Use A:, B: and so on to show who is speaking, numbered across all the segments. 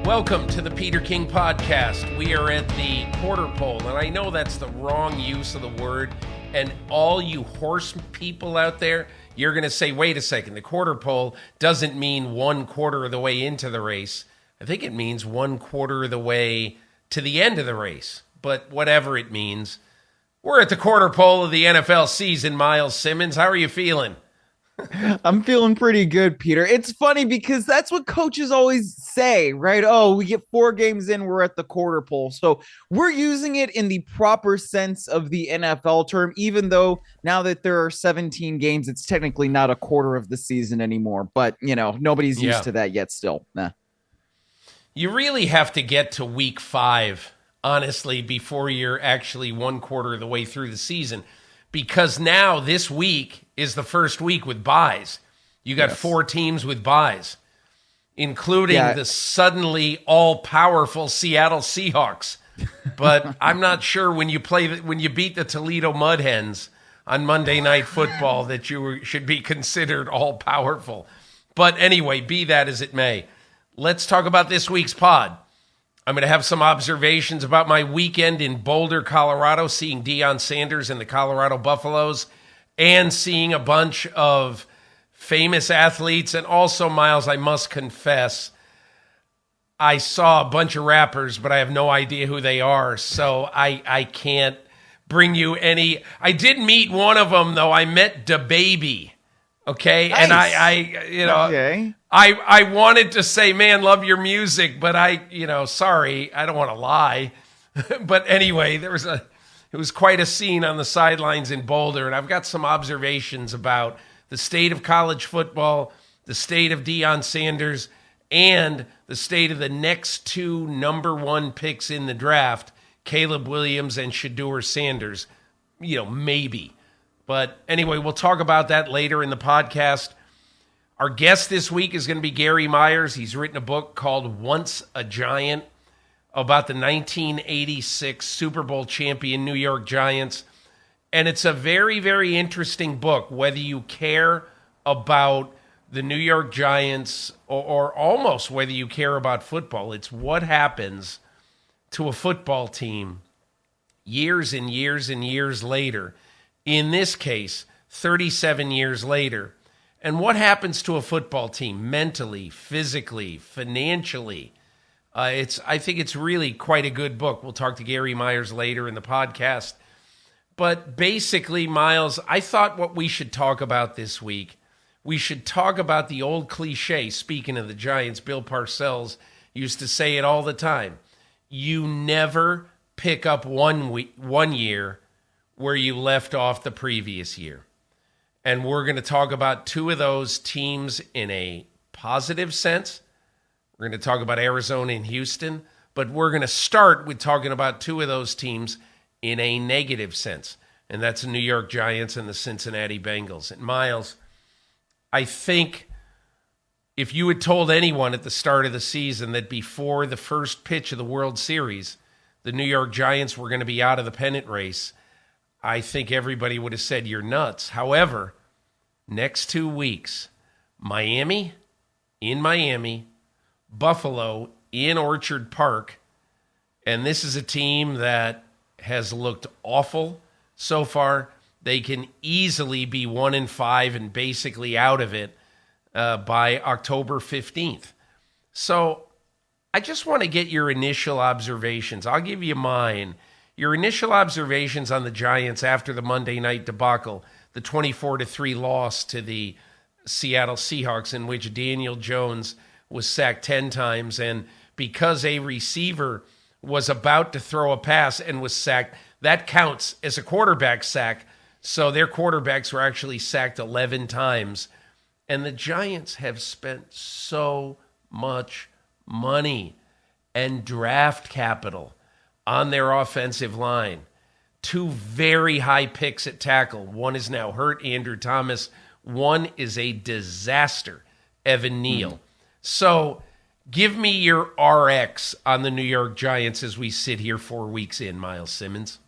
A: Welcome to the Peter King Podcast. We are at the quarter pole, and I know that's the wrong use of the word, and all you horse people out there, you're going to say, wait a second, the quarter pole doesn't mean 1/4 of the way into the race. I think it means 1/4 of the way to the end of the race, but whatever it means. We're at the quarter pole of the NFL season, Myles Simmons. How are you feeling?
B: I'm feeling pretty good, Peter. It's funny because that's what coaches always say, right? Oh, we get 4 games in, we're at the quarter pole. So we're using it in the proper sense of the NFL term, even though now that there are 17 games, it's technically not a quarter of the season anymore. But, nobody's used to that yet still. Nah.
A: You really have to get to week 5, honestly, before you're actually 1/4 of the way through the season. Because now this week is the first week with buys. You got 4 teams with buys, including the suddenly all-powerful Seattle Seahawks. But I'm not sure when you beat the Toledo Mud Hens on Monday Night Football that you should be considered all-powerful. But anyway, be that as it may, let's talk about this week's pod. I'm going to have some observations about my weekend in Boulder, Colorado, seeing Deion Sanders and the Colorado Buffaloes, and seeing a bunch of famous athletes. And also, Myles, I must confess, I saw a bunch of rappers, but I have no idea who they are, so I can't bring you any. I did meet one of them, though. I met DaBaby, okay?
B: Nice.
A: And I wanted to say, man, love your music, but sorry, I don't want to lie. But anyway, it was quite a scene on the sidelines in Boulder, and I've got some observations about the state of college football, the state of Deion Sanders, and the state of the next 2 number 1 picks in the draft, Caleb Williams and Shedeur Sanders. Maybe. But anyway, we'll talk about that later in the podcast. Our guest this week is going to be Gary Myers. He's written a book called Once a Giant about the 1986 Super Bowl champion New York Giants. And it's a very, very interesting book, whether you care about the New York Giants or almost whether you care about football. It's what happens to a football team years and years and years later. In this case, 37 years later. And what happens to a football team mentally, physically, financially? I think it's really quite a good book. We'll talk to Gary Myers later in the podcast. But basically, Myles, I thought what we should talk about this week, we should talk about the old cliche. Speaking of the Giants, Bill Parcells used to say it all the time. You never pick up one year where you left off the previous year. And we're going to talk about 2 of those teams in a positive sense. We're going to talk about Arizona and Houston, but we're going to start with talking about 2 of those teams in a negative sense, and that's the New York Giants and the Cincinnati Bengals. And Myles, I think if you had told anyone at the start of the season that before the first pitch of the World Series, the New York Giants were going to be out of the pennant race, I think everybody would have said you're nuts. However, next 2 weeks, Miami in Miami, Buffalo in Orchard Park, and this is a team that has looked awful so far. They can easily be 1-5 and basically out of it by October 15th. So I just want to get your initial observations. I'll give you mine. Your initial observations on the Giants after the Monday night debacle, the 24-3 loss to the Seattle Seahawks, in which Daniel Jones was sacked 10 times, and because a receiver was about to throw a pass and was sacked, that counts as a quarterback sack. So their quarterbacks were actually sacked 11 times. And the Giants have spent so much money and draft capital on their offensive line. 2 very high picks at tackle. One is now hurt, Andrew Thomas. One is a disaster, Evan Neal. So give me your RX on the New York Giants as we sit here 4 weeks in, Myles Simmons.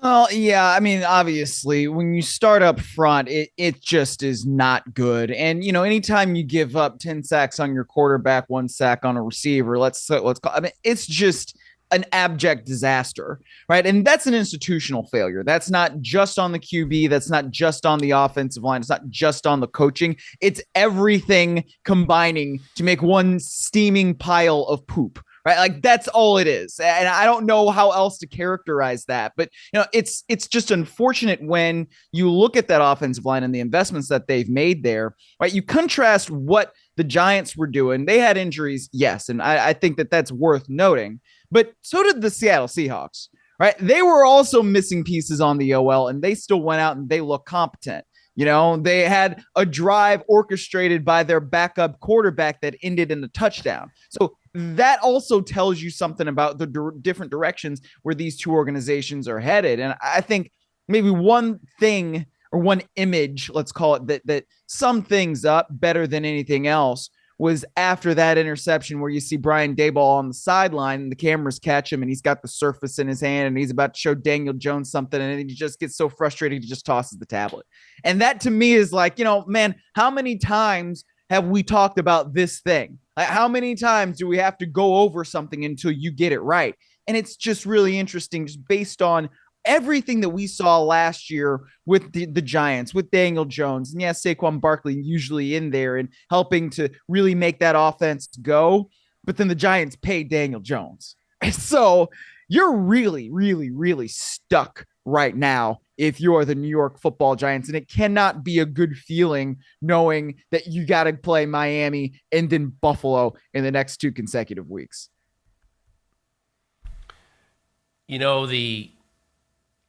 B: Well, yeah, I mean, obviously, when you start up front, it just is not good. And anytime you give up 10 sacks on your quarterback, 1 sack on a receiver, let's call. I mean, it's just an abject disaster, right? And that's an institutional failure. That's not just on the QB. That's not just on the offensive line. It's not just on the coaching. It's everything combining to make one steaming pile of poop, right? Like that's all it is. And I don't know how else to characterize that. But it's just unfortunate when you look at that offensive line and the investments that they've made there, right? You contrast what the Giants were doing. They had injuries, yes, and I think that that's worth noting. But so did the Seattle Seahawks, right? They were also missing pieces on the OL, and they still went out and they look competent. They had a drive orchestrated by their backup quarterback that ended in a touchdown. So that also tells you something about the different directions where these two organizations are headed. And I think maybe one thing or one image, let's call it, that summed things up better than anything else was after that interception where you see Brian Daboll on the sideline and the cameras catch him and he's got the Surface in his hand and he's about to show Daniel Jones something and he just gets so frustrated he just tosses the tablet. And that to me is like, man, how many times have we talked about this thing? Like, how many times do we have to go over something until you get it right? And it's just really interesting just based on everything that we saw last year with the Giants, with Daniel Jones. And yes, Saquon Barkley usually in there and helping to really make that offense go. But then the Giants paid Daniel Jones. So you're really, really, really stuck right now if you're the New York Football Giants. And it cannot be a good feeling knowing that you got to play Miami and then Buffalo in the next 2 consecutive weeks.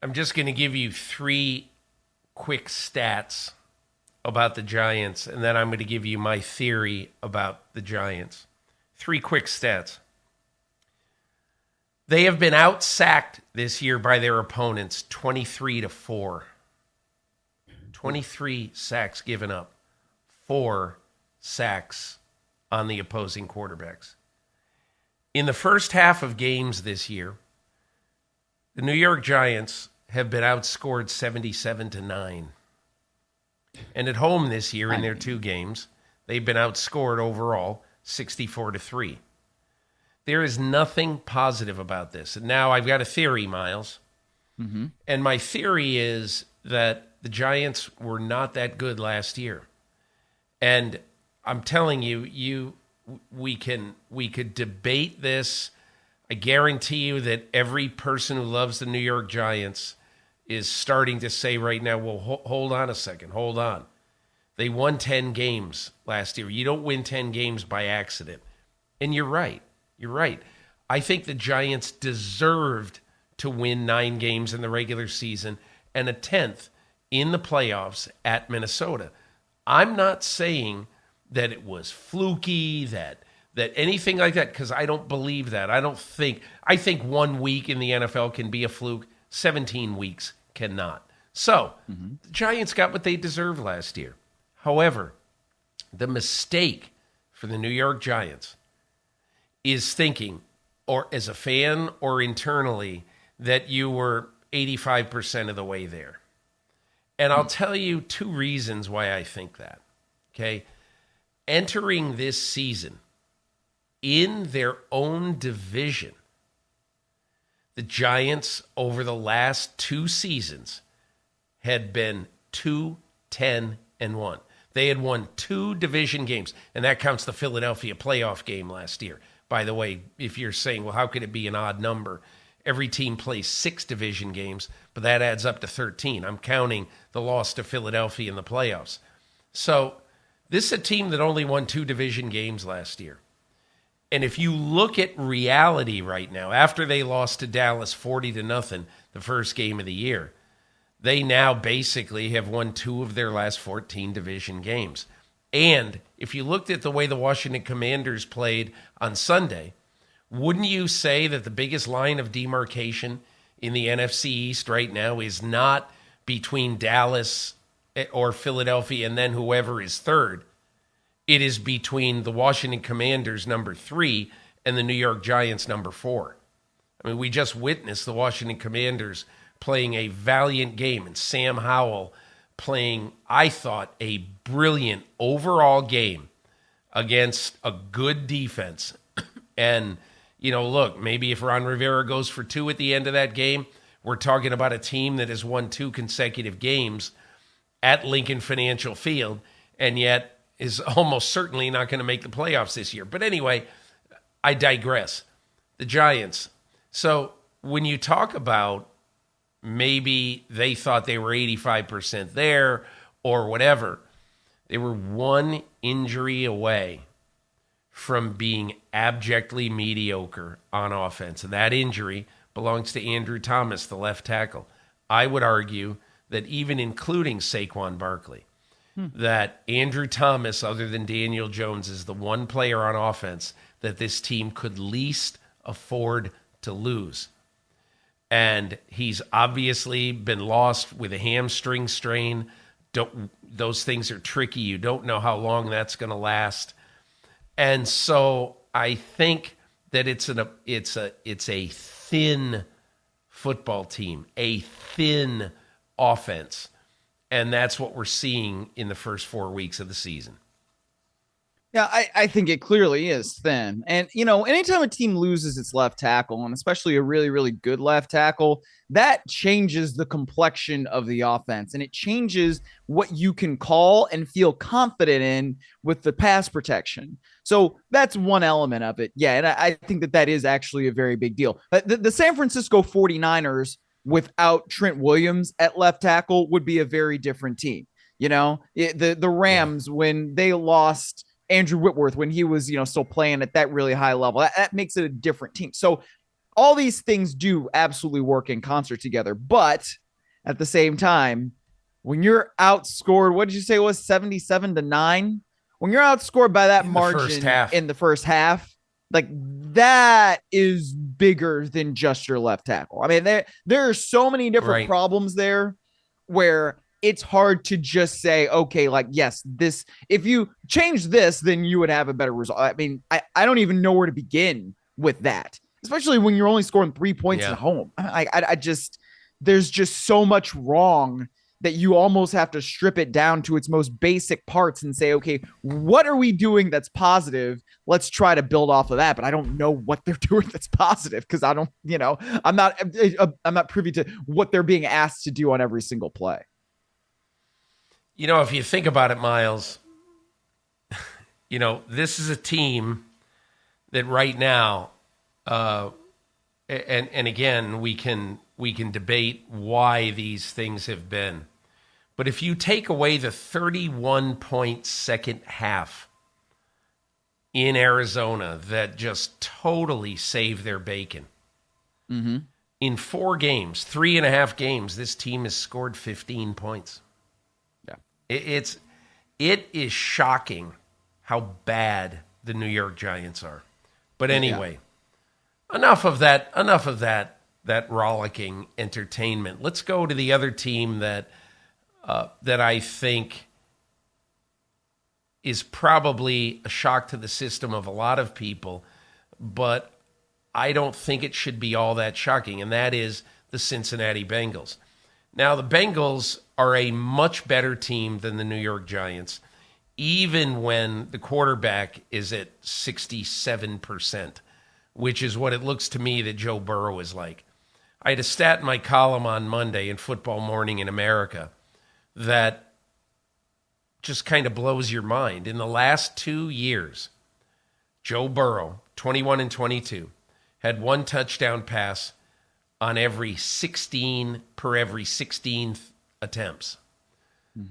A: I'm just going to give you 3 quick stats about the Giants, and then I'm going to give you my theory about the Giants. 3 quick stats. They have been outsacked this year by their opponents 23-4. 23 sacks given up, 4 sacks on the opposing quarterbacks. In the first half of games this year, the New York Giants have been outscored 77-9. And at home this year in their 2 games, they've been outscored overall 64-3. There is nothing positive about this. And now I've got a theory, Myles. Mm-hmm. And my theory is that the Giants were not that good last year. And I'm telling you, we could debate this. I guarantee you that every person who loves the New York Giants is starting to say right now, well, hold on a second, hold on. They won 10 games last year. You don't win 10 games by accident. And you're right. You're right. I think the Giants deserved to win 9 games in the regular season and a 10th in the playoffs at Minnesota. I'm not saying that it was fluky, that anything like that, because I don't believe that. I think 1 week in the NFL can be a fluke. 17 weeks cannot. So the Giants got what they deserved last year. However, the mistake for the New York Giants is thinking, or as a fan or internally, that you were 85% of the way there. And I'll tell you 2 reasons why I think that. Okay? Entering this season in their own division, the Giants over the last 2 seasons had been 2-10-1. They had won 2 division games, and that counts the Philadelphia playoff game last year. By the way, if you're saying, well, how could it be an odd number? Every team plays 6 division games, but that adds up to 13. I'm counting the loss to Philadelphia in the playoffs. So this is a team that only won 2 division games last year. And if you look at reality right now, after they lost to Dallas 40-0 the first game of the year, they now basically have won 2 of their last 14 division games. And if you looked at the way the Washington Commanders played on Sunday, wouldn't you say that the biggest line of demarcation in the NFC East right now is not between Dallas or Philadelphia and then whoever is third? It is between the Washington Commanders, number 3, and the New York Giants, number 4. I mean, we just witnessed the Washington Commanders playing a valiant game, and Sam Howell playing, I thought, a brilliant overall game against a good defense. And, look, maybe if Ron Rivera goes for 2 at the end of that game, we're talking about a team that has won 2 consecutive games at Lincoln Financial Field, and yet is almost certainly not going to make the playoffs this year. But anyway, I digress. The Giants. So when you talk about maybe they thought they were 85% there or whatever, they were 1 injury away from being abjectly mediocre on offense. And that injury belongs to Andrew Thomas, the left tackle. I would argue that even including Saquon Barkley, that Andrew Thomas, other than Daniel Jones, is the one player on offense that this team could least afford to lose. And he's obviously been lost with a hamstring strain. Those things are tricky. You don't know how long that's going to last. And so I think that it's a thin football team, a thin offense. And that's what we're seeing in the first 4 weeks of the season.
B: Yeah, I think it clearly is thin. And, anytime a team loses its left tackle, and especially a really, really good left tackle, that changes the complexion of the offense. And it changes what you can call and feel confident in with the pass protection. So that's one element of it. Yeah, and I think that is actually a very big deal. The San Francisco 49ers without Trent Williams at left tackle would be a very different team. The Rams, when they lost Andrew Whitworth, when he was, still playing at that really high level, that makes it a different team. So all these things do absolutely work in concert together. But at the same time, when you're outscored, what did you say it was, 77-9? When you're outscored by that margin in the first half, like that is bigger than just your left tackle. I mean, there are so many different problems there where it's hard to just say, okay, like, yes, this, if you change this, then you would have a better result. I mean, I don't even know where to begin with that, especially when you're only scoring 3 points at home. I just, there's just so much wrong that you almost have to strip it down to its most basic parts and say, okay, what are we doing that's positive? Let's try to build off of that. But I don't know what they're doing that's positive because I don't, I'm not privy to what they're being asked to do on every single play.
A: If you think about it, Miles, this is a team that right now, and again, we can debate why these things have been. But if you take away the 31-point second half in Arizona that just totally saved their bacon, in 4 games, 3.5 games, this team has scored 15 points. It is shocking how bad the New York Giants are. But anyway, enough of that rollicking entertainment. Let's go to the other team that I think is probably a shock to the system of a lot of people, but I don't think it should be all that shocking, and that is the Cincinnati Bengals. Now, the Bengals are a much better team than the New York Giants, even when the quarterback is at 67%, which is what it looks to me that Joe Burrow is like. I had a stat in my column on Monday in Football Morning in America that just kind of blows your mind. In the last 2 years, Joe Burrow, 21 and 22, had 1 touchdown pass on every 16 attempts.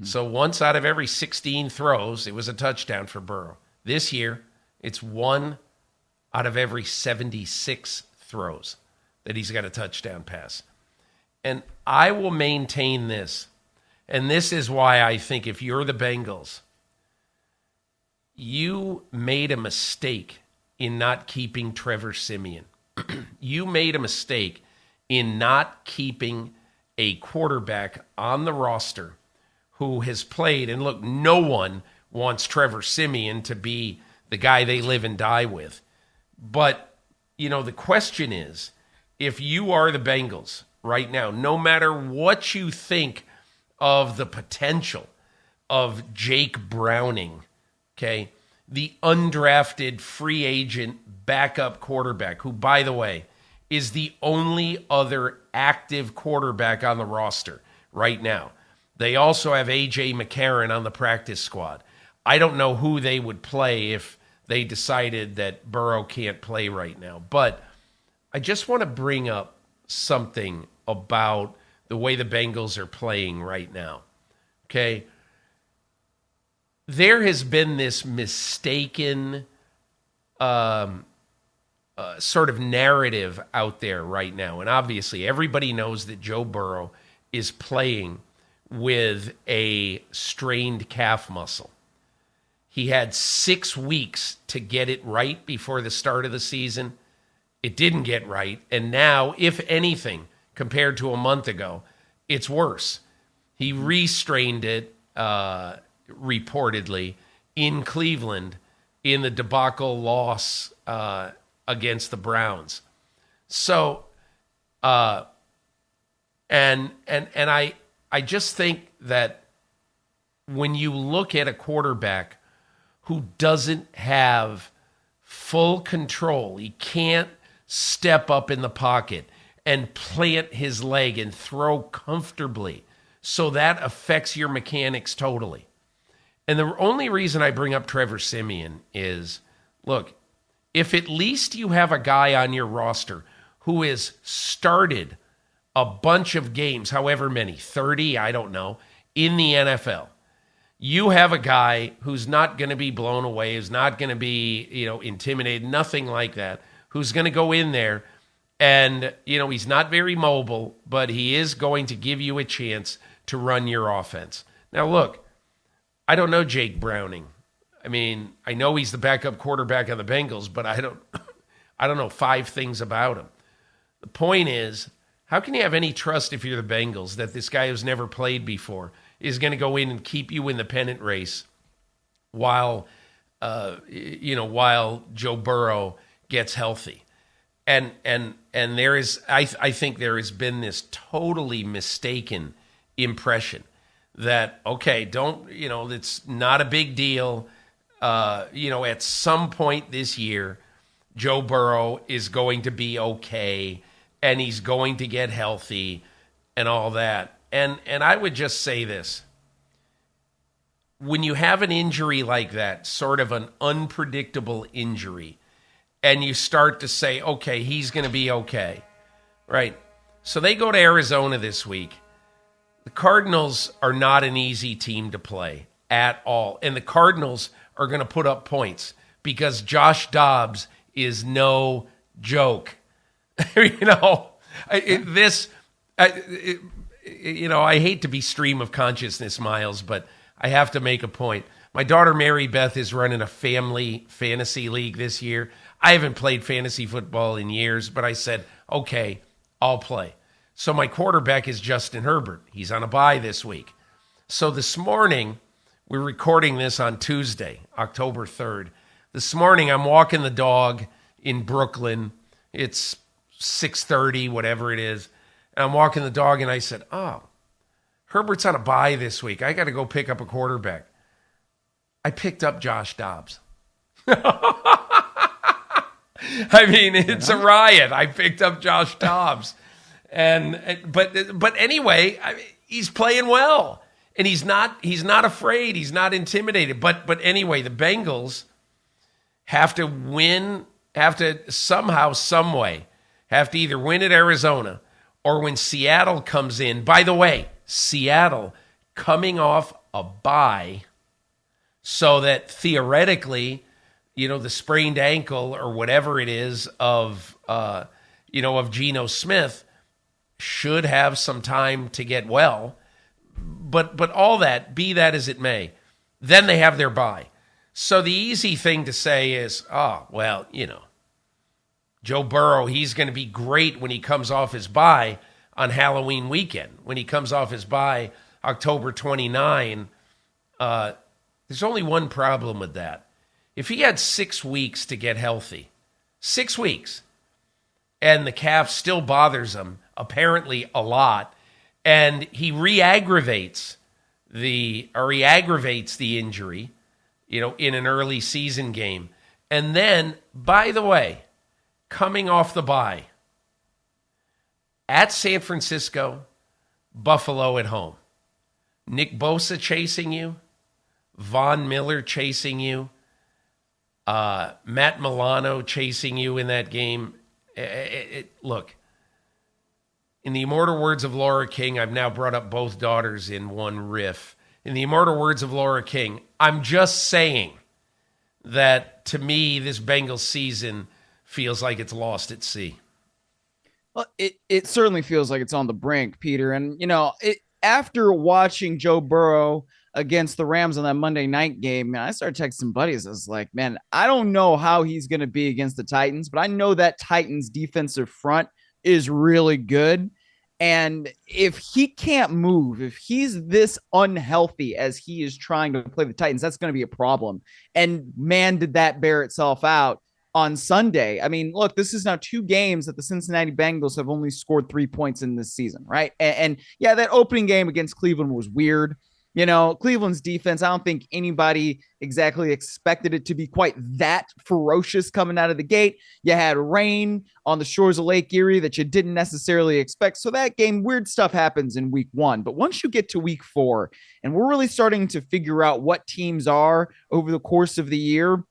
A: So once out of every 16 throws, it was a touchdown for Burrow. This year, it's 1 out of every 76 throws that he's got a touchdown pass. And I will maintain this. And this is why I think if you're the Bengals, you made a mistake in not keeping Trevor Siemian. You made a mistake in not keeping a quarterback on the roster who has played. And look, no one wants Trevor Siemian to be the guy they live and die with. But, the question is, if you are the Bengals right now, no matter what you think of the potential of Jake Browning, okay, the undrafted free agent backup quarterback, who, by the way, is the only other active quarterback on the roster right now. They also have A.J. McCarron on the practice squad. I don't know who they would play if they decided that Burrow can't play right now. But I just want to bring up something about the way the Bengals are playing right now. Okay? There has been this mistaken sort of narrative out there right now. And obviously, everybody knows that Joe Burrow is playing with a strained calf muscle. He had 6 weeks to get it right before the start of the season. It didn't get right. And now, if anything, compared to a month ago, it's worse. He restrained it, reportedly, in Cleveland in the debacle loss against the Browns. So, and I just think that when you look at a quarterback who doesn't have full control, he can't step up in the pocket and plant his leg and throw comfortably, so that affects your mechanics totally. And the only reason I bring up Trevor Siemian is, look, if at least you have a guy on your roster who has started a bunch of games, however many, 30, I don't know, in the NFL, you have a guy who's not going to be blown away, who's not going to be, intimidated, nothing like that, who's going to go in there and, he's not very mobile, but he is going to give you a chance to run your offense. Now, look, I don't know Jake Browning. I mean, I know he's the backup quarterback on the Bengals, but I don't know 5 things about him. The point is, how can you have any trust if you're the Bengals that this guy who's never played before is going to go in and keep you in the pennant race while Joe Burrow gets healthy? And there is, I think there has been this totally mistaken impression that, okay, it's not a big deal. At some point this year, Joe Burrow is going to be okay and he's going to get healthy and all that. And I would just say this. When you have an injury like that, sort of an unpredictable injury, and you start to say, okay, he's going to be okay, right? So they go to Arizona this week. The Cardinals are not an easy team to play at all. And the Cardinals are going to put up points because Josh Dobbs is no joke. I hate to be stream of consciousness, Miles, but I have to make a point. My daughter Mary Beth is running a family fantasy league this year. I haven't played fantasy football in years, but I said, okay, I'll play. So my quarterback is Justin Herbert. He's on a bye this week. So this morning, we're recording this on Tuesday, October 3rd. This morning, I'm walking the dog in Brooklyn. It's 6:30, whatever it is. And I'm walking the dog, and I said, oh, Herbert's on a bye this week. I got to go pick up a quarterback. I picked up Josh Dobbs. I mean, it's a riot. I picked up Josh Dobbs. But anyway, he's playing well. And he's not afraid. He's not intimidated. But anyway, the Bengals have to win, somehow, some way, have to either win at Arizona or when Seattle comes in. By the way, Seattle coming off a bye, so that theoretically, the sprained ankle or whatever it is of Geno Smith should have some time to get well. But all that, be that as it may, then they have their bye. So the easy thing to say is, Joe Burrow, he's going to be great when he comes off his bye on Halloween weekend. When he comes off his bye October 29, there's only one problem with that. If he had 6 weeks to get healthy, 6 weeks, and the calf still bothers him apparently a lot, and he re-aggravates the injury, in an early season game. And then, by the way, coming off the bye, at San Francisco, Buffalo at home. Nick Bosa chasing you, Von Miller chasing you, Matt Milano chasing you in that game. Look, in the immortal words of Laura King, I've now brought up both daughters in one riff. In the immortal words of Laura King, I'm just saying that to me, this Bengals season feels like it's lost at sea.
B: Well, it certainly feels like it's on the brink, Peter. And, after watching Joe Burrow against the Rams on that Monday night game, man, I started texting buddies. I was like, man, I don't know how he's going to be against the Titans, but I know that Titans defensive front is really good. And if he can't move, if he's this unhealthy as he is trying to play the Titans, that's going to be a problem. And man, did that bear itself out on Sunday. I mean, look, this is now 2 games that the Cincinnati Bengals have only scored 3 points in this season, right? And yeah, that opening game against Cleveland was weird. Cleveland's defense, I don't think anybody exactly expected it to be quite that ferocious coming out of the gate. You had rain on the shores of Lake Erie that you didn't necessarily expect. So that game, weird stuff happens in week 1. But once you get to week 4, and we're really starting to figure out what teams are over the course of the year,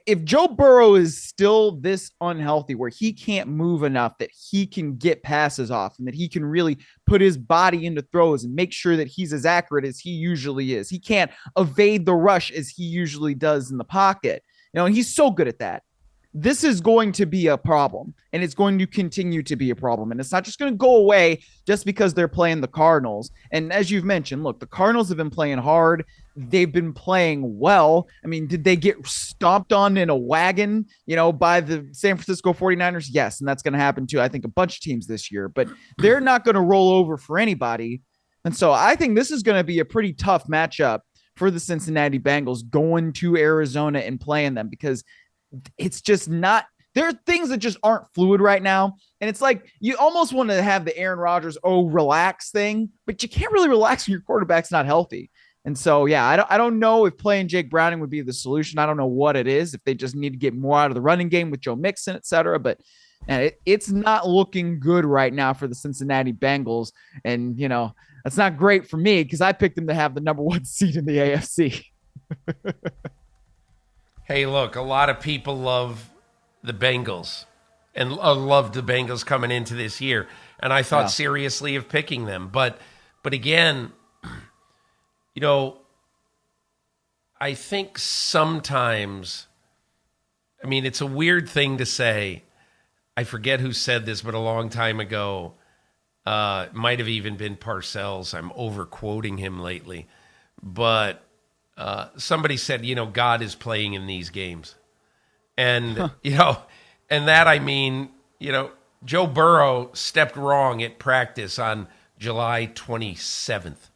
B: if Joe Burrow is still this unhealthy where he can't move enough that he can get passes off and that he can really put his body into throws and make sure that he's as accurate as he usually is, he can't evade the rush as he usually does in the pocket, and he's so good at that. This is going to be a problem, and it's going to continue to be a problem. And it's not just going to go away just because they're playing the Cardinals. And as you've mentioned, look, the Cardinals have been playing hard. They've been playing well. I mean, did they get stomped on in a wagon, by the San Francisco 49ers? Yes, and that's going to happen to, I think, a bunch of teams this year. But they're not going to roll over for anybody. And so I think this is going to be a pretty tough matchup for the Cincinnati Bengals going to Arizona and playing them, because it's just not, there are things that just aren't fluid right now. And it's like, you almost want to have the Aaron Rodgers, relax thing, but you can't really relax when your quarterback's not healthy. And so, yeah, I don't know if playing Jake Browning would be the solution. I don't know what it is, if they just need to get more out of the running game with Joe Mixon, et cetera. But it's not looking good right now for the Cincinnati Bengals. And, that's not great for me because I picked them to have the number 1 seed in the AFC.
A: Hey, look, a lot of people love the Bengals and loved the Bengals coming into this year. And I thought seriously of picking them. But again, I think sometimes, it's a weird thing to say. I forget who said this, but a long time ago, it might have even been Parcells. I'm over-quoting him lately. But somebody said, God is playing in these games. And, and that, Joe Burrow stepped wrong at practice on July 27th.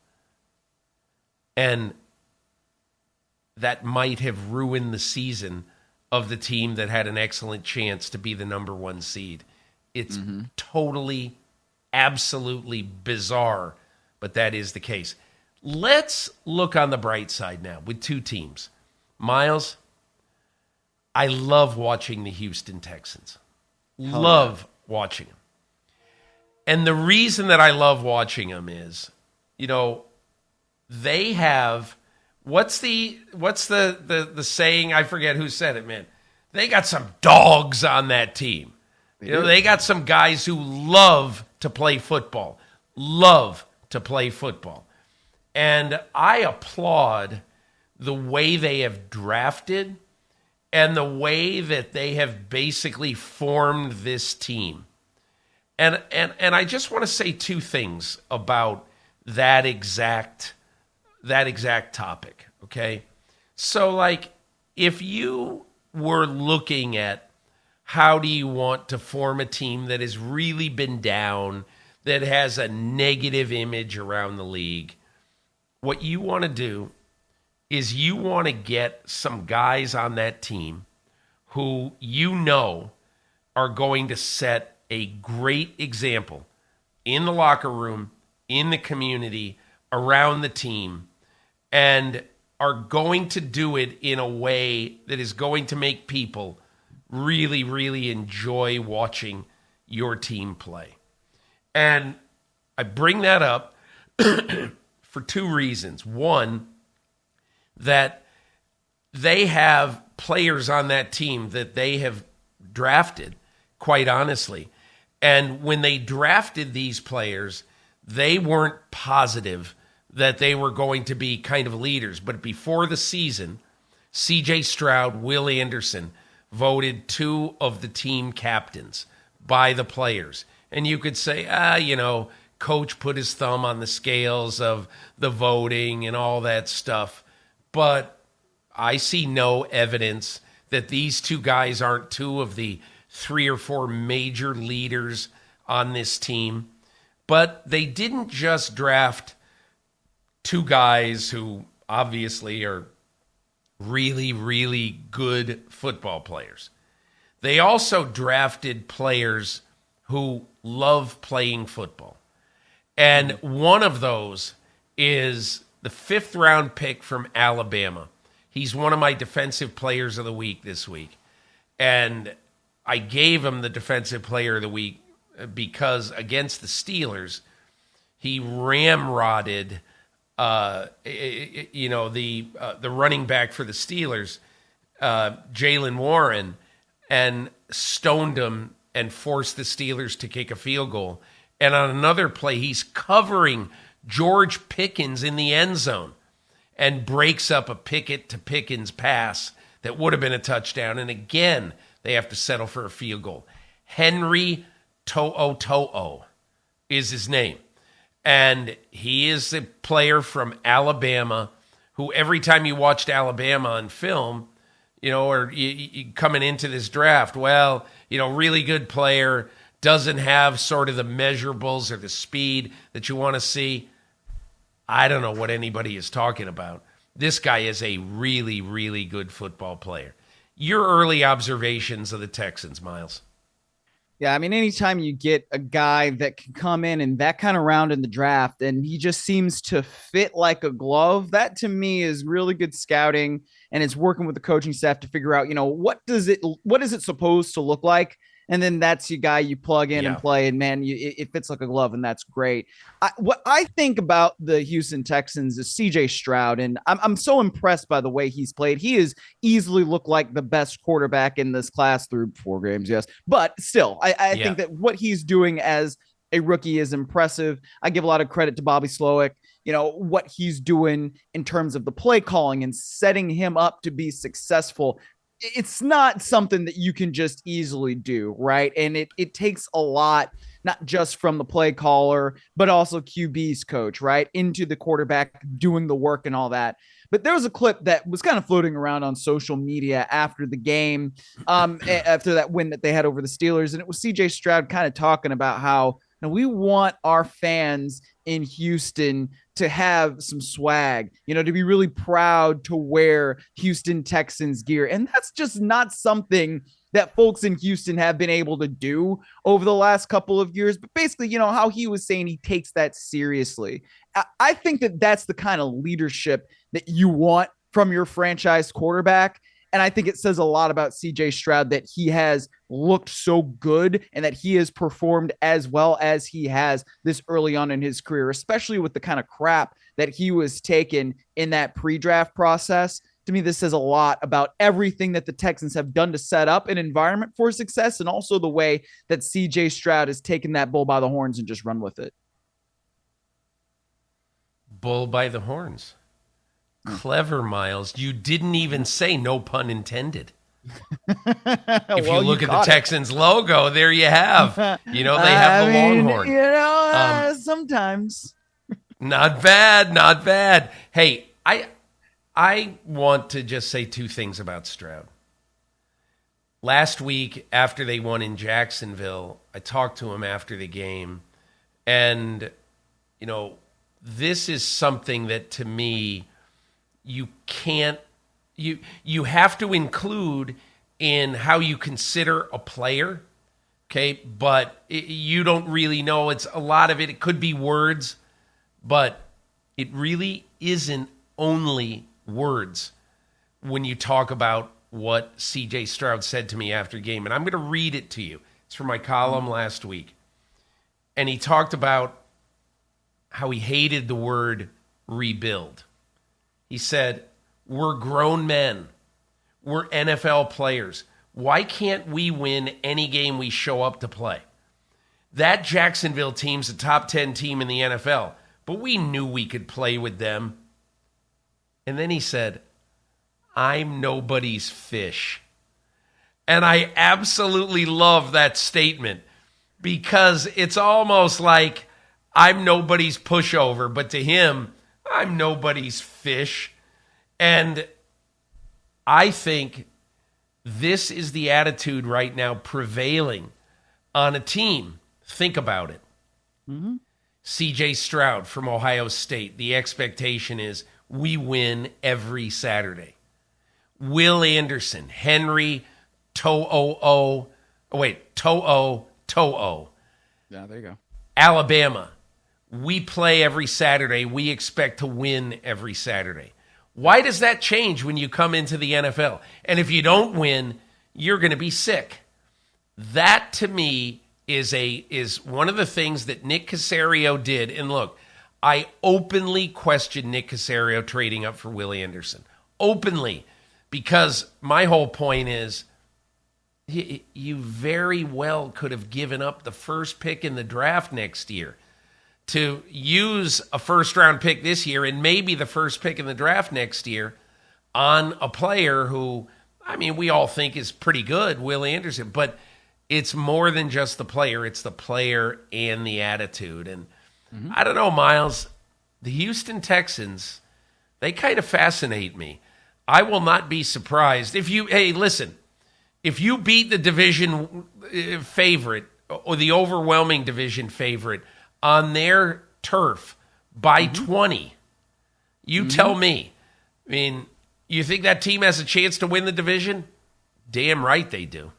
A: And that might have ruined the season of the team that had an excellent chance to be the number 1 seed. It's totally, absolutely bizarre, but that is the case. Let's look on the bright side now with 2 teams. Myles, I love watching the Houston Texans. Love watching them. And the reason that I love watching them is, they have, what's the saying? I forget who said it, man. They got some dogs on that team. They got some guys who love to play football. And I applaud the way they have drafted and the way that they have basically formed this team. And I just want to say 2 things about that exact topic, okay? So, if you were looking at how do you want to form a team that has really been down, that has a negative image around the league, what you want to do is you want to get some guys on that team who are going to set a great example in the locker room, in the community, around the team, and are going to do it in a way that is going to make people really, really enjoy watching your team play. And I bring that up for two reasons. One, that they have players on that team that they have drafted, quite honestly. And when they drafted these players, they weren't positive that they were going to be kind of leaders. But before the season, C.J. Stroud, Will Anderson voted two of the team captains by the players. And you could say, coach put his thumb on the scales of the voting and all that stuff. But I see no evidence that these two guys aren't two of the 3 or 4 major leaders on this team. But they didn't just draft two guys who obviously are really, really good football players. They also drafted players who love playing football. And one of those is the 5th round pick from Alabama. He's one of my defensive players of the week this week. And I gave him the defensive player of the week because against the Steelers, he ramrodded the running back for the Steelers, Jaylen Warren, and stoned him and forced the Steelers to kick a field goal. And on another play, he's covering George Pickens in the end zone and breaks up a Pickett to Pickens pass that would have been a touchdown. And again, they have to settle for a field goal. Henry To'o is his name. And he is a player from Alabama who every time you watched Alabama on film, or you coming into this draft, really good player, doesn't have sort of the measurables or the speed that you want to see. I don't know what anybody is talking about. This guy is a really, really good football player. Your early observations of the Texans, Myles?
B: Yeah, I mean, anytime you get a guy that can come in that kind of round in the draft and he just seems to fit like a glove, that to me is really good scouting, and it's working with the coaching staff to figure out, what is it supposed to look like? And then that's your guy you plug in and play, and man, it fits like a glove, and that's great. What I think about the Houston Texans is C.J. Stroud, and I'm so impressed by the way he's played. He has easily looked like the best quarterback in this class through 4 games, yes. But still, I think that what he's doing as a rookie is impressive. I give a lot of credit to Bobby Slowick. What he's doing in terms of the play calling and setting him up to be successful. It's not something that you can just easily do, right? And it takes a lot, not just from the play caller, but also QB's coach, right? Into the quarterback doing the work and all that. But there was a clip that was kind of floating around on social media after the game, after that win that they had over the Steelers. And it was C.J. Stroud kind of talking about how we want our fans in Houston to have some swag, to be really proud to wear Houston Texans gear. And that's just not something that folks in Houston have been able to do over the last couple of years. But basically, how he was saying he takes that seriously. I think that that's the kind of leadership that you want from your franchise quarterback. And I think it says a lot about C.J. Stroud that he has looked so good and that he has performed as well as he has this early on in his career, especially with the kind of crap that he was taking in that pre-draft process. To me, this says a lot about everything that the Texans have done to set up an environment for success, and also the way that C.J. Stroud has taken that bull by the horns and just run with it.
A: Bull by the horns. Clever, Myles. You didn't even say no pun intended. If you look at the Texans logo, there you have. They have the longhorn.
B: Sometimes.
A: Not bad, not bad. Hey, I want to just say 2 things about Stroud. Last week, after they won in Jacksonville, I talked to him after the game, and this is something that to me you have to include in how you consider a player, Okay, but you don't really know. It's a lot of it. It could be words, but it really isn't only words when you talk about what C.J. Stroud said to me after the game. And I'm going to read it to you. It's from my column last week. And he talked about how he hated the word rebuild. He said, we're grown men. We're NFL players. Why can't we win any game we show up to play? That Jacksonville team's a top 10 team in the NFL, but we knew we could play with them. And then he said, I'm nobody's fish. And I absolutely love that statement because it's almost like I'm nobody's pushover, but to him, I'm nobody's fish. And I think this is the attitude right now prevailing on a team. Think about it. Mm-hmm. C.J. Stroud from Ohio State. The expectation is we win every Saturday. Will Anderson, Henry, To'o.
B: Yeah, there you go.
A: Alabama. We play every Saturday. We expect to win every Saturday. Why does that change when you come into the NFL? And if you don't win, you're going to be sick. That, to me, is one of the things that Nick Caserio did. And look, I openly question Nick Caserio trading up for Will Anderson. Openly. Because my whole point is you very well could have given up the first pick in the draft next year to use a first-round pick this year and maybe the first pick in the draft next year on a player who, I mean, we all think is pretty good, Will Anderson. But it's more than just the player. It's the player and the attitude. And I don't know, Myles, the Houston Texans, they kind of fascinate me. I will not be surprised if you, hey, listen, if you beat the division favorite or the overwhelming division favorite on their turf by 20, you tell me. I mean, you think that team has a chance to win the division? Damn right they do.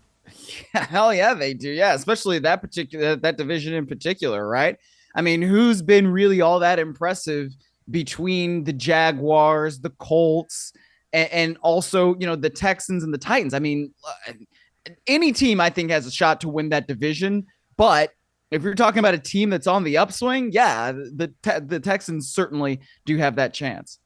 B: Yeah, hell yeah, they do. Yeah, especially that division in particular, right? I mean, who's been really all that impressive between the Jaguars, the Colts, and also, you know, the Texans and the Titans? I mean, any team I think has a shot to win that division, but if you're talking about a team that's on the upswing, yeah, the Texans certainly do have that chance.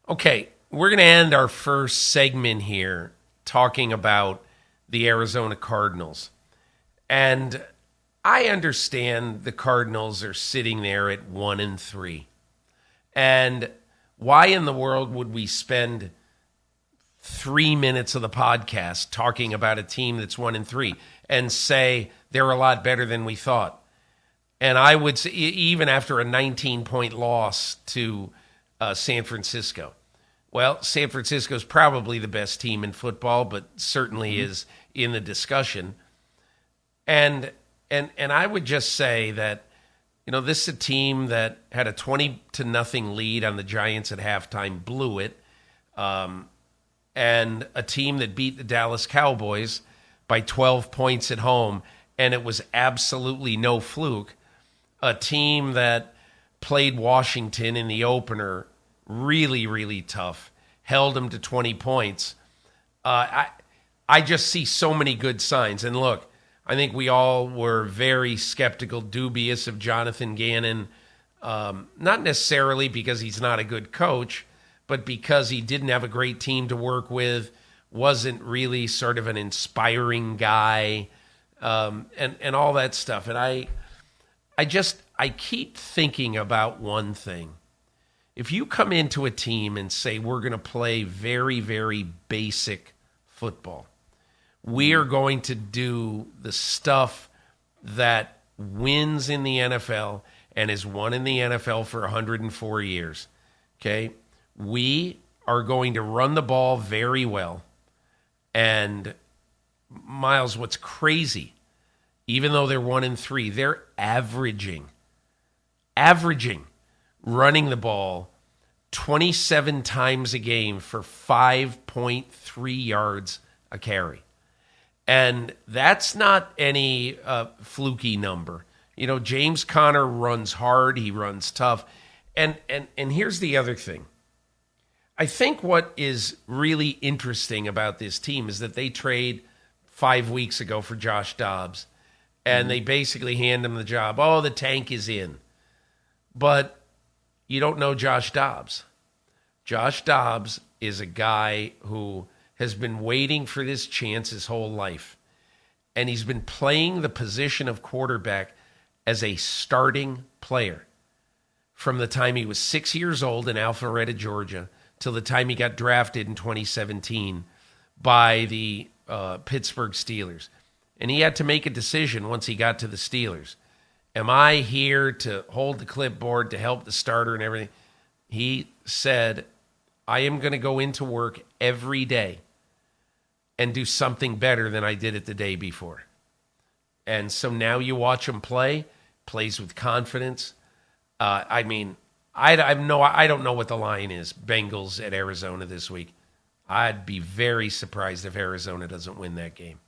A: Okay, we're going to end our first segment here talking about the Arizona Cardinals. And I understand the Cardinals are sitting there at 1-3. And why in the world would we spend 3 minutes of the podcast talking about a team that's 1-3 and say they're a lot better than we thought? And I would say, even after a 19-point loss to San Francisco. Well, San Francisco's probably the best team in football, but certainly is in the discussion. And I would just say that, you know, this is a team that had a 20-0 lead on the Giants at halftime, blew it, and a team that beat the Dallas Cowboys by 12 points at home, and it was absolutely no fluke. A team that played Washington in the opener really, really tough, held them to 20 points. I just see so many good signs. And look, I think we all were very skeptical, dubious of Jonathan Gannon, not necessarily because he's not a good coach, but because he didn't have a great team to work with, wasn't really sort of an inspiring guy, and all that stuff. And I keep thinking about one thing. If you come into a team and say, we're going to play very, very basic football, we are going to do the stuff that wins in the NFL and has won in the NFL for 104 years, okay? We are going to run the ball very well. And, Myles, what's crazy, even though they're 1-3, they're averaging running the ball 27 times a game for 5.3 yards a carry. And that's not any fluky number. You know, James Conner runs hard. He runs tough. And here's the other thing. I think what is really interesting about this team is that they trade 5 weeks ago for Josh Dobbs, and they basically hand him the job. Oh, the tank is in. But you don't know Josh Dobbs. Josh Dobbs is a guy who has been waiting for this chance his whole life. And he's been playing the position of quarterback as a starting player from the time he was 6 years old in Alpharetta, Georgia, till the time he got drafted in 2017 by the Pittsburgh Steelers. And he had to make a decision once he got to the Steelers. Am I here to hold the clipboard, to help the starter and everything? He said, I am going to go into work every day and do something better than I did it the day before. And so now you watch him play, plays with confidence. I don't know what the line is, Bengals at Arizona this week. I'd be very surprised if Arizona doesn't win that game.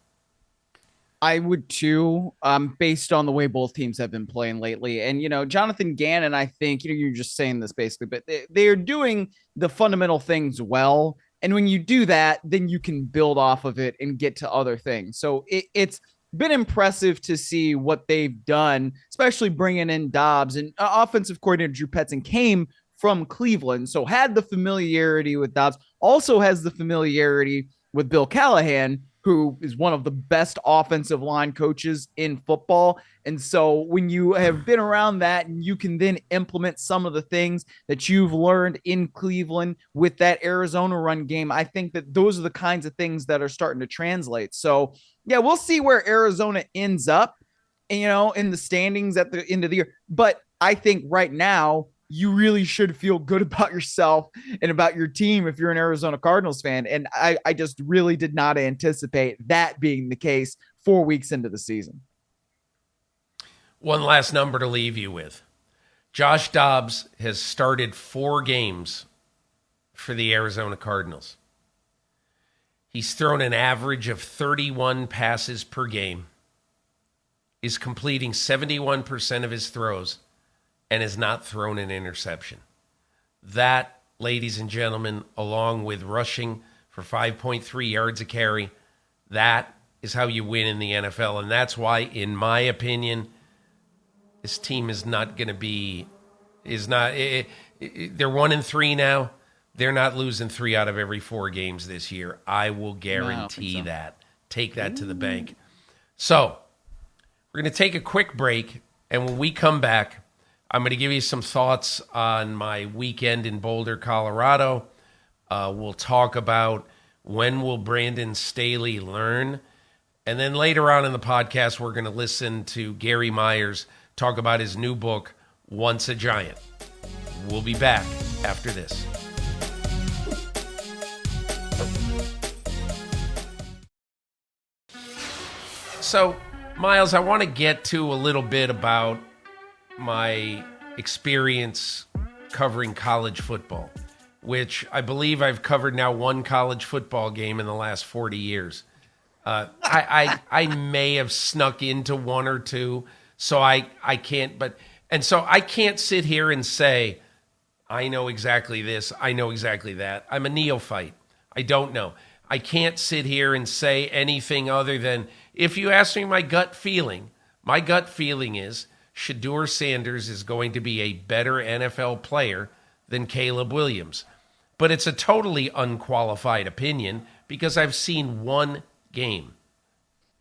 B: I would too, based on the way both teams have been playing lately. And, you know, Jonathan Gannon, I think, you know, you're just saying this basically, but they're doing the fundamental things well. And when you do that, then you can build off of it and get to other things. So it's been impressive to see what they've done, especially bringing in Dobbs. And offensive coordinator Drew Petzing came from Cleveland, so had the familiarity with Dobbs, also has the familiarity with Bill Callahan, who is one of the best offensive line coaches in football. And so when you have been around that and you can then implement some of the things that you've learned in Cleveland with that Arizona run game, I think that those are the kinds of things that are starting to translate. So yeah, we'll see where Arizona ends up, you know, in the standings at the end of the year. But I think right now, you really should feel good about yourself and about your team if you're an Arizona Cardinals fan. And I just really did not anticipate that being the case 4 weeks into the season.
A: One last number to leave you with. Josh Dobbs has started 4 games for the Arizona Cardinals. He's thrown an average of 31 passes per game, is completing 71% of his throws, and has not thrown an interception. That, ladies and gentlemen, along with rushing for 5.3 yards a carry, that is how you win in the NFL. And that's why, in my opinion, this team is not going to be, they're 1-3 now. They're not losing 3 out of every 4 games this year. I will guarantee that. Take that to the bank. So, we're going to take a quick break, and when we come back, I'm going to give you some thoughts on my weekend in Boulder, Colorado. We'll talk about when will Brandon Staley learn. And then later on in the podcast, we're going to listen to Gary Myers talk about his new book, Once a Giant. We'll be back after this. So, Myles, I want to get to a little bit about my experience covering college football, which I believe I've covered now 1 college football game in the last 40 years. I may have snuck into 1 or 2, so I can't, so I can't sit here and say, I know exactly this, I know exactly that. I'm a neophyte. I don't know. I can't sit here and say anything other than, if you ask me my gut feeling is Shedeur Sanders is going to be a better NFL player than Caleb Williams. But it's a totally unqualified opinion because I've seen 1 game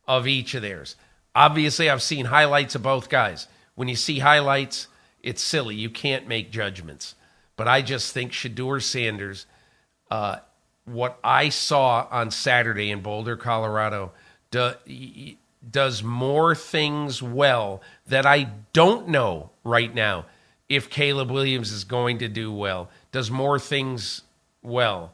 A: of each of theirs. Obviously, I've seen highlights of both guys. When you see highlights, it's silly. You can't make judgments. But I just think Shedeur Sanders, what I saw on Saturday in Boulder, Colorado, does more things well that I don't know right now if Caleb Williams is going to do well. Does more things well,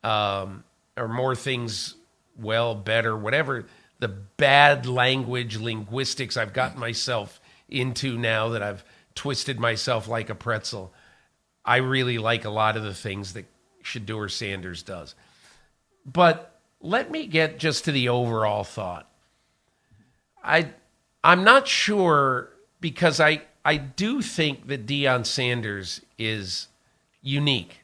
A: or more things well, better, whatever the bad linguistics I've gotten myself into now that I've twisted myself like a pretzel. I really like a lot of the things that Shedeur Sanders does. But let me get just to the overall thought. I'm not sure, because I do think that Deion Sanders is unique.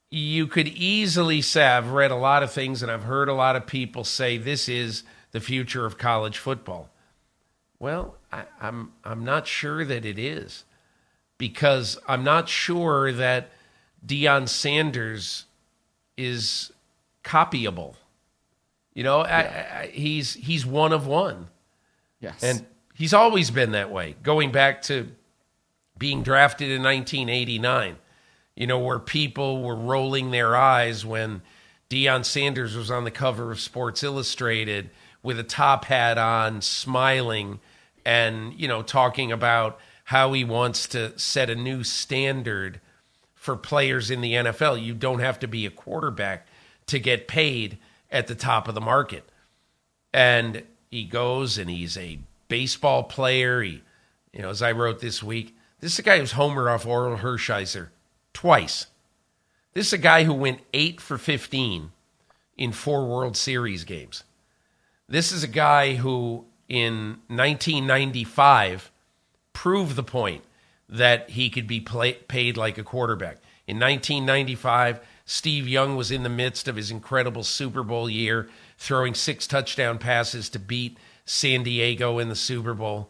A: You could easily say, I've read a lot of things and I've heard a lot of people say this is the future of college football. Well, I'm not sure that it is, because I'm not sure that Deion Sanders is copyable. You know, he's one of one.
B: Yes.
A: And he's always been that way, going back to being drafted in 1989, you know, where people were rolling their eyes when Deion Sanders was on the cover of Sports Illustrated with a top hat on, smiling, and, you know, talking about how he wants to set a new standard for players in the NFL. You don't have to be a quarterback to get paid at the top of the market. And he goes and he's a baseball player. He, you know, as I wrote this week, this is a guy who's homered off Oral Hershiser twice. This is a guy who went 8 for 15 in 4 World Series games. This is a guy who in 1995 proved the point that he could be paid like a quarterback. In 1995, Steve Young was in the midst of his incredible Super Bowl year, throwing 6 touchdown passes to beat San Diego in the Super Bowl.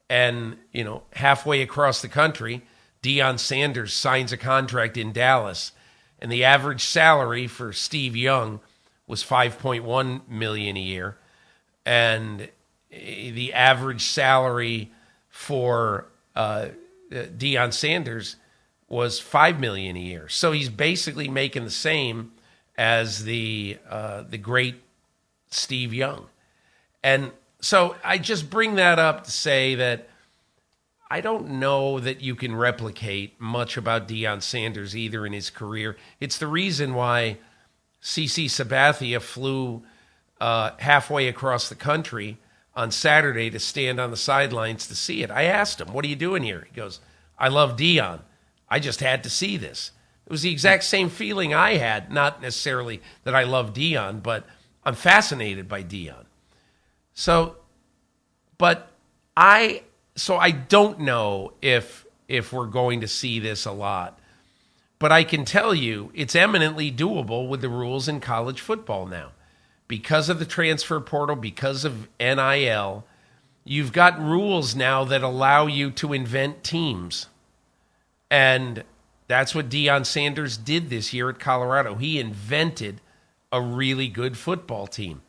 A: And, you know, halfway across the country, Deion Sanders signs a contract in Dallas, and the average salary for Steve Young was $5.1 million a year, and the average salary for Deion Sanders was $5 million a year. So he's basically making the same as the great Steve Young. And so I just bring that up to say that I don't know that you can replicate much about Deion Sanders either in his career. It's the reason why CC Sabathia flew halfway across the country on Saturday to stand on the sidelines to see it. I asked him, what are you doing here? He goes, I love Deion. I just had to see this. It was the exact same feeling I had, not necessarily that I love Deion, but I'm fascinated by Deion. So I don't know if we're going to see this a lot, but I can tell you it's eminently doable with the rules in college football now. Because of the transfer portal, because of NIL, you've got rules now that allow you to invent teams. And that's what Deion Sanders did this year at Colorado. He invented a really good football team.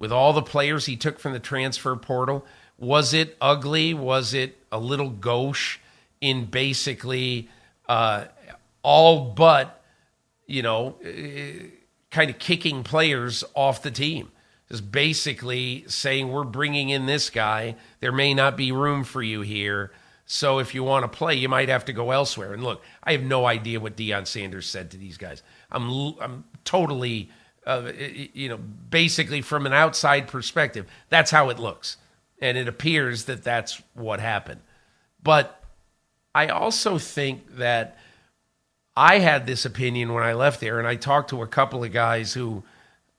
A: With all the players he took from the transfer portal, was it ugly? Was it a little gauche in basically all but, you know, kind of kicking players off the team? Just basically saying, we're bringing in this guy. There may not be room for you here. So if you want to play, you might have to go elsewhere. And look, I have no idea what Deion Sanders said to these guys. I'm totally, basically from an outside perspective, that's how it looks. And it appears that that's what happened. But I also think that I had this opinion when I left there, and I talked to a couple of guys who,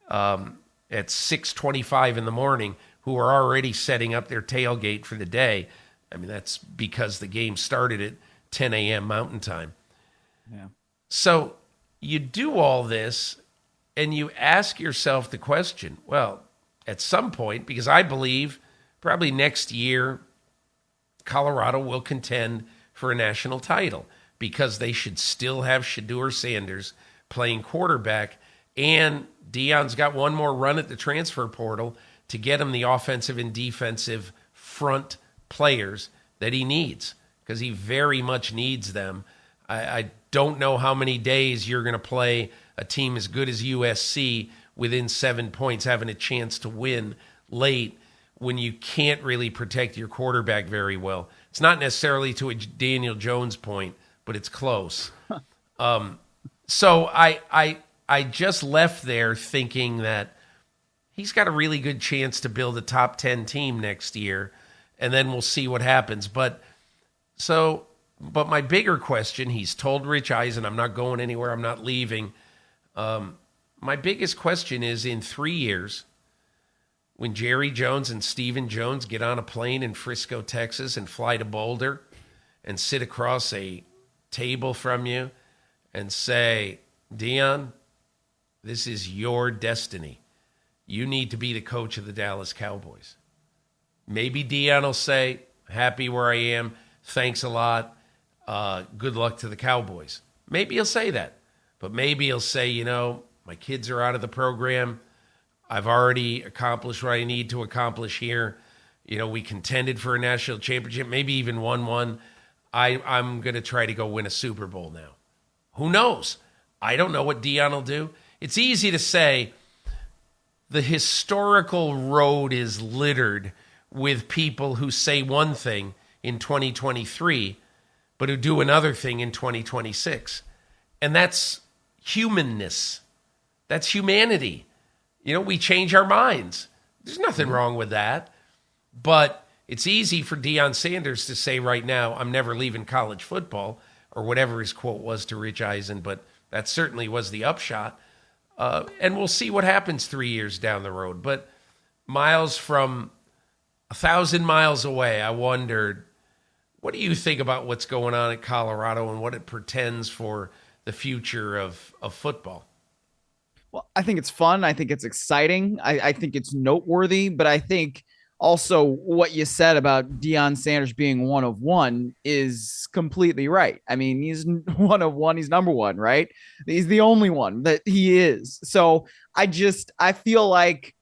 A: at 6:25 in the morning, who are already setting up their tailgate for the day. I mean, that's because the game started at 10 a.m. Mountain Time.
B: Yeah.
A: So you do all this, and you ask yourself the question, well, at some point, because I believe probably next year, Colorado will contend for a national title, because they should still have Shedeur Sanders playing quarterback, and Deion's got one more run at the transfer portal to get him the offensive and defensive front players that he needs, because he very much needs them. I don't know how many days you're going to play a team as good as USC within 7 points, having a chance to win late when you can't really protect your quarterback very well. It's not necessarily to a Daniel Jones point, but it's close. So I just left there thinking that he's got a really good chance to build a top 10 team next year, and then we'll see what happens. But my bigger question, he's told Rich Eisen, I'm not going anywhere, I'm not leaving. my biggest question is, in 3 years, when Jerry Jones and Stephen Jones get on a plane in Frisco, Texas, and fly to Boulder and sit across a table from you and say, Deion, this is your destiny. You need to be the coach of the Dallas Cowboys. Maybe Deion will say, happy where I am, thanks a lot, good luck to the Cowboys. Maybe he'll say that. But maybe he'll say, my kids are out of the program. I've already accomplished what I need to accomplish here. We contended for a national championship, maybe even won one. I'm going to try to go win a Super Bowl now. Who knows? I don't know what Deion will do. It's easy to say the historical road is littered with people who say one thing in 2023, but who do another thing in 2026. And that's humanness. That's humanity. We change our minds. There's nothing wrong with that. But it's easy for Deion Sanders to say right now, I'm never leaving college football, or whatever his quote was to Rich Eisen, but that certainly was the upshot. And we'll see what happens 3 years down the road. But Myles, from 1,000 miles away, I wondered, what do you think about what's going on at Colorado and what it portends for the future of football?
B: Well, I think it's fun. I think it's exciting. I think it's noteworthy, but I think also what you said about Deion Sanders being one of one is completely right. I mean, he's one of one. He's number one, right? He's the only one that he is. So I feel like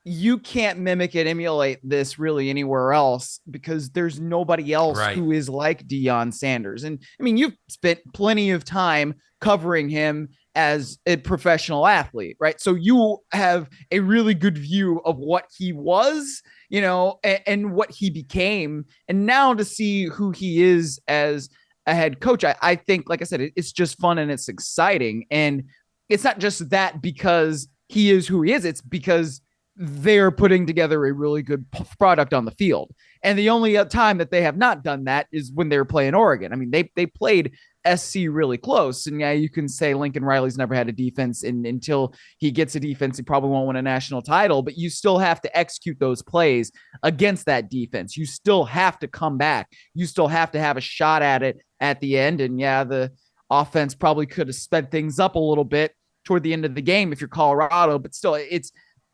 B: you can't mimic and emulate this really anywhere else because there's nobody else who is like Deion Sanders. And I mean, you've spent plenty of time covering him as a professional athlete, right? So you have a really good view of what he was, and what he became. And now to see who he is as a head coach, I think, like I said, it's just fun and it's exciting. And it's not just that because he is who he is, it's because they're putting together a really good product on the field. And the only time that they have not done that is when they were playing Oregon. I mean, they played SC really close. And yeah, you can say Lincoln Riley's never had a defense, and until he gets a defense, he probably won't win a national title, but you still have to execute those plays against that defense. You still have to come back. You still have to have a shot at it at the end. And yeah, the offense probably could have sped things up a little bit toward the end of the game if you're Colorado, but still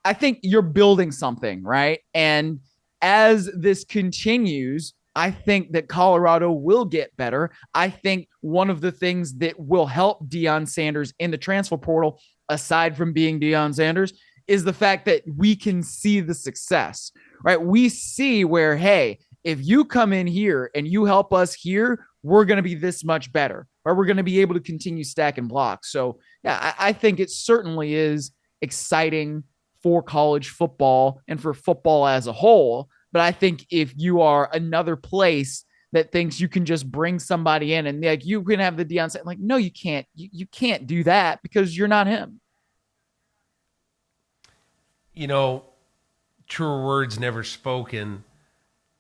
B: I think you're building something, right? And as this continues, I think that Colorado will get better. I think one of the things that will help Deion Sanders in the transfer portal, aside from being Deion Sanders, is the fact that we can see the success, right? We see where, hey, if you come in here and you help us here, we're going to be this much better, or we're going to be able to continue stacking blocks. So yeah, I think it certainly is exciting for college football and for football as a whole. But I think if you are another place that thinks you can just bring somebody in and like you can have the Deion Sanders, like, no, you can't. You can't do that because you're not him.
A: Truer words never spoken.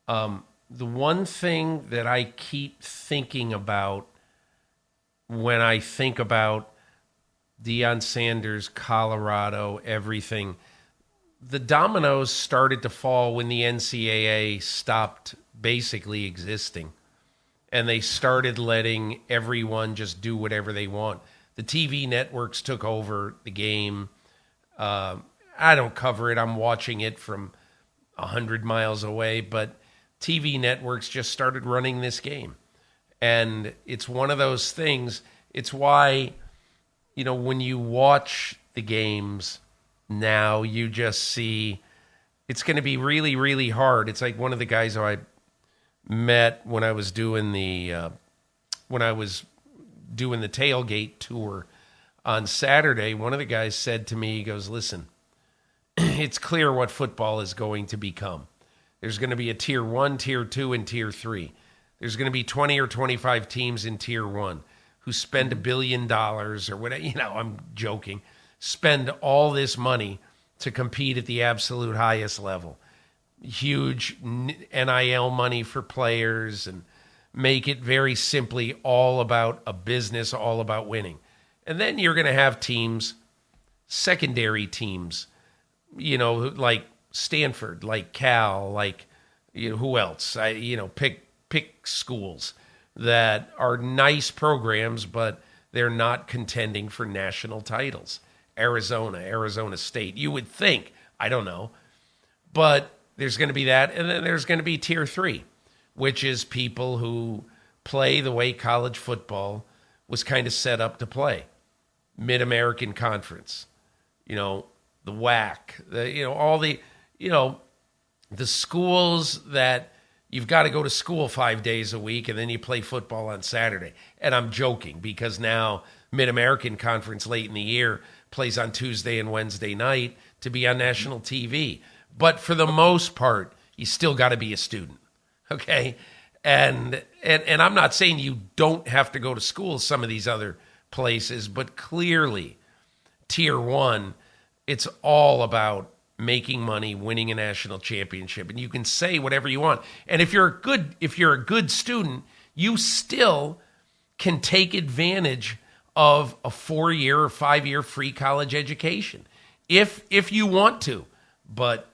A: The one thing that I keep thinking about when I think about Deion Sanders, Colorado, everything, the dominoes started to fall when the NCAA stopped basically existing. And they started letting everyone just do whatever they want. The TV networks took over the game. I don't cover it. I'm watching it from 100 miles away. But TV networks just started running this game. And it's one of those things. It's why, when you watch the games now, you just see it's going to be really, really hard. It's like one of the guys who I met when I was doing the tailgate tour on Saturday. One of the guys said to me, he goes, listen, it's clear what football is going to become. There's going to be a tier 1, tier 2, and tier 3. There's going to be 20 or 25 teams in tier 1 who spend $1 billion or whatever. I'm joking. Spend all this money to compete at the absolute highest level. Huge NIL money for players, and make it very simply all about a business, all about winning. And then you're going to have teams secondary teams, like Stanford, like Cal, like, who else? Pick schools that are nice programs, but they're not contending for national titles. Arizona State. You would think, I don't know, but there's going to be that, and then there's going to be tier 3, which is people who play the way college football was kind of set up to play. Mid-American Conference, the WAC, all the, the schools that you've got to go to school 5 days a week and then you play football on Saturday. And I'm joking because now Mid-American Conference late in the year plays on Tuesday and Wednesday night to be on national TV. But for the most part, you still got to be a student, okay? And I'm not saying you don't have to go to school some of these other places, but clearly, tier 1, it's all about making money, winning a national championship, and you can say whatever you want. And if you're a good student, you still can take advantage of a 4-year or 5-year free college education if you want to. But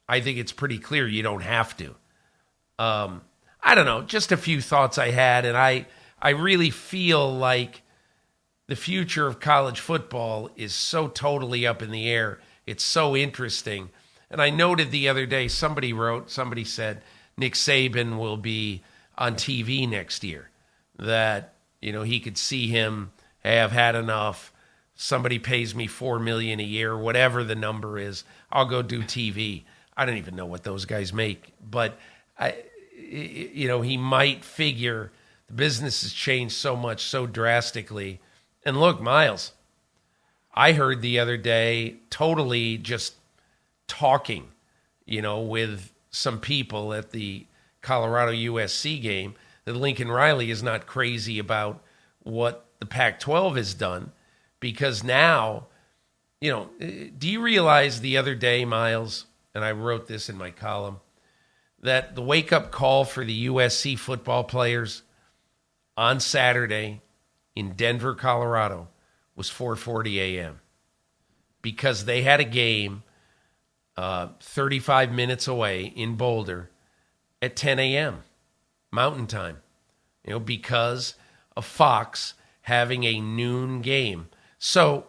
A: I think it's pretty clear you don't have to. I don't know, just a few thoughts I had, and I really feel like the future of college football is so totally up in the air. It's so interesting. And I noted the other day, somebody said Nick Saban will be on TV next year, that, he could see him have had enough. Somebody pays me $4 million a year, whatever the number is, I'll go do TV. I don't even know what those guys make, but he might figure the business has changed so much, so drastically. And look, Myles, I heard the other day, totally just talking, with some people at the Colorado USC game, that Lincoln Riley is not crazy about what the Pac-12 has done, because now, do you realize the other day, Myles, and I wrote this in my column, that the wake-up call for the USC football players on Saturday in Denver, Colorado, was 4:40 a.m. because they had a game 35 minutes away in Boulder at 10 a.m. Mountain Time, because of Fox having a noon game. So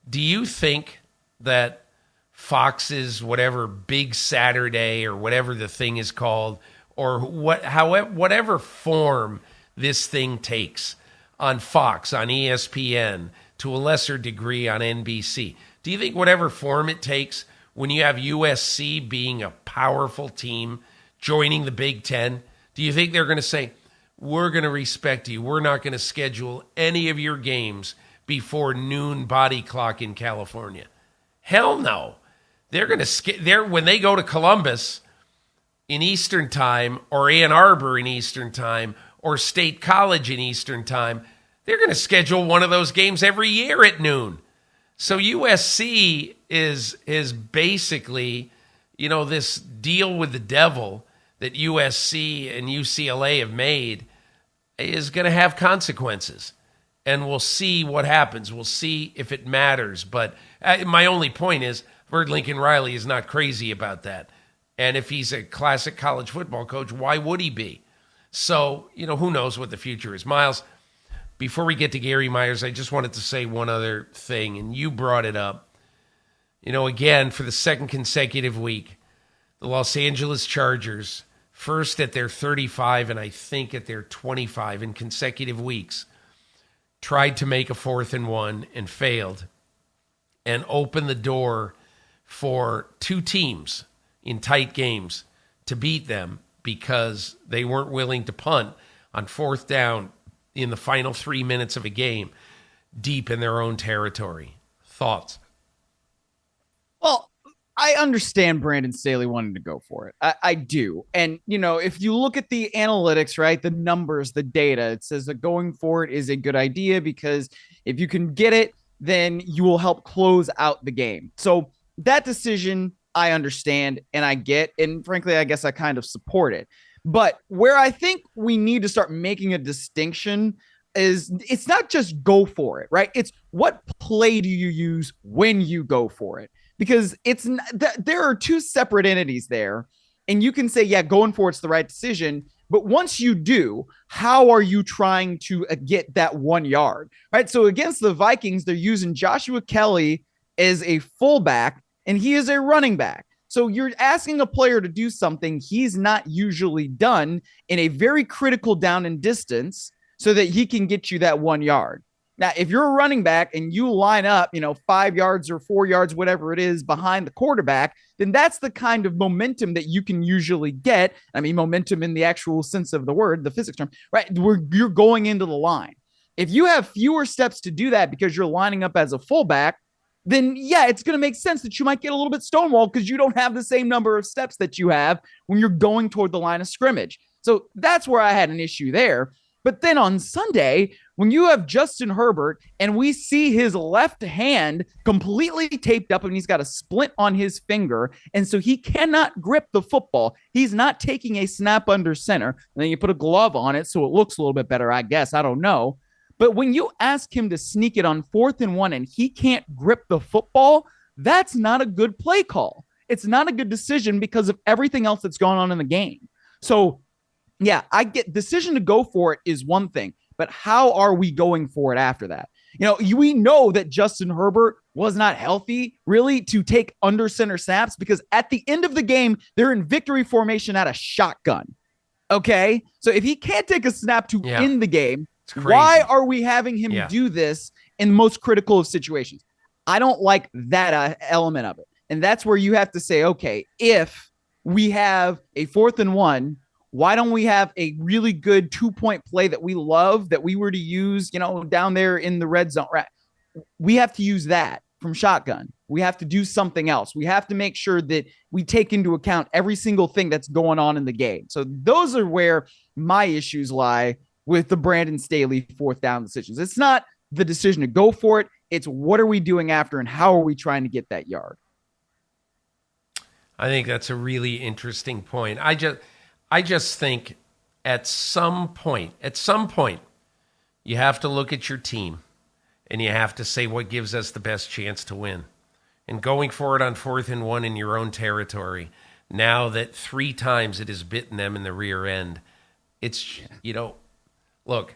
A: do you think that Fox's whatever Big Saturday or whatever the thing is called, or whatever form this thing takes on Fox, on ESPN, to a lesser degree on NBC, do you think whatever form it takes, when you have USC being a powerful team joining the Big Ten, do you think they're going to say, we're going to respect you, we're not going to schedule any of your games before noon body clock in California? Hell no. They're going to when they go to Columbus in Eastern Time, or Ann Arbor in Eastern Time, or State College in Eastern Time, they're going to schedule one of those games every year at noon. So USC is basically, this deal with the devil that USC and UCLA have made is going to have consequences. And we'll see what happens. We'll see if it matters. But my only point is, I've heard Lincoln Riley is not crazy about that. And if he's a classic college football coach, why would he be? So, who knows what the future is. Myles, before we get to Gary Myers, I just wanted to say one other thing, and you brought it up. Again, for the second consecutive week, the Los Angeles Chargers, first at their 35 and I think at their 25 in consecutive weeks, tried to make a 4th and 1 and failed, and opened the door for two teams in tight games to beat them because they weren't willing to punt on 4th down in the final 3 minutes of a game deep in their own territory. Thoughts?
B: Well, I understand Brandon Staley wanting to go for it. I do. And, if you look at the analytics, right, the numbers, the data, it says that going for it is a good idea because if you can get it, then you will help close out the game. So that decision, I understand and I get, and frankly, I guess I kind of support it. But where I think we need to start making a distinction is it's not just go for it, right? It's what play do you use when you go for it? Because there are two separate entities there. And you can say, yeah, going for it's the right decision. But once you do, how are you trying to get that 1 yard? Right. So against the Vikings, they're using Joshua Kelly as a fullback, and he is a running back. So you're asking a player to do something he's not usually done in a very critical down and distance so that he can get you that 1 yard. Now, if you're a running back and you line up, 5 yards or 4 yards, whatever it is, behind the quarterback, then that's the kind of momentum that you can usually get. I mean, momentum in the actual sense of the word, the physics term, right? Where you're going into the line. If you have fewer steps to do that because you're lining up as a fullback, then yeah, it's going to make sense that you might get a little bit stonewalled because you don't have the same number of steps that you have when you're going toward the line of scrimmage. So that's where I had an issue there. But then on Sunday, when you have Justin Herbert and we see his left hand completely taped up and he's got a splint on his finger, and so he cannot grip the football. He's not taking a snap under center. And then you put a glove on it so it looks a little bit better, I guess. I don't know. But when you ask him to sneak it on 4th and 1 and he can't grip the football, that's not a good play call. It's not a good decision because of everything else that's gone on in the game. So yeah, I get decision to go for it is one thing, but how are we going for it after that? We know that Justin Herbert was not healthy really to take under center snaps because at the end of the game, they're in victory formation at a shotgun. Okay. So if he can't take a snap to end the game, why are we having him do this in the most critical of situations? I don't like that element of it. And that's where you have to say, okay, if we have a 4th and 1, why don't we have a really good 2-point play that we love that we were to use, down there in the red zone? Right. We have to use that from shotgun. We have to do something else. We have to make sure that we take into account every single thing that's going on in the game. So those are where my issues lie with the Brandon Staley 4th down decisions. It's not the decision to go for it. It's what are we doing after and how are we trying to get that yard?
A: I think that's a really interesting point. I just think at some point, you have to look at your team and you have to say what gives us the best chance to win. And going for it on 4th and 1 in your own territory, now that 3 times it has bitten them in the rear end, it's, look,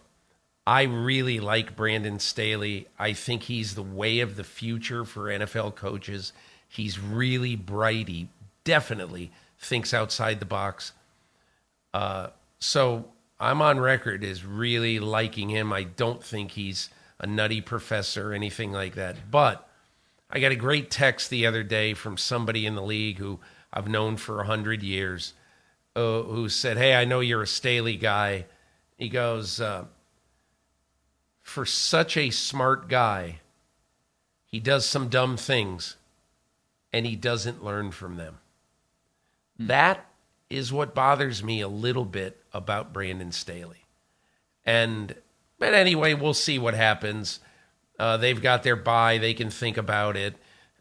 A: I really like Brandon Staley. I think he's the way of the future for NFL coaches. He's really bright. He definitely thinks outside the box. So I'm on record as really liking him. I don't think he's a nutty professor or anything like that. But I got a great text the other day from somebody in the league who I've known for 100 years who said, hey, I know you're a Staley guy. He goes, for such a smart guy, he does some dumb things and he doesn't learn from them. That is what bothers me a little bit about Brandon Staley. But anyway, we'll see what happens. They've got their bye. They can think about it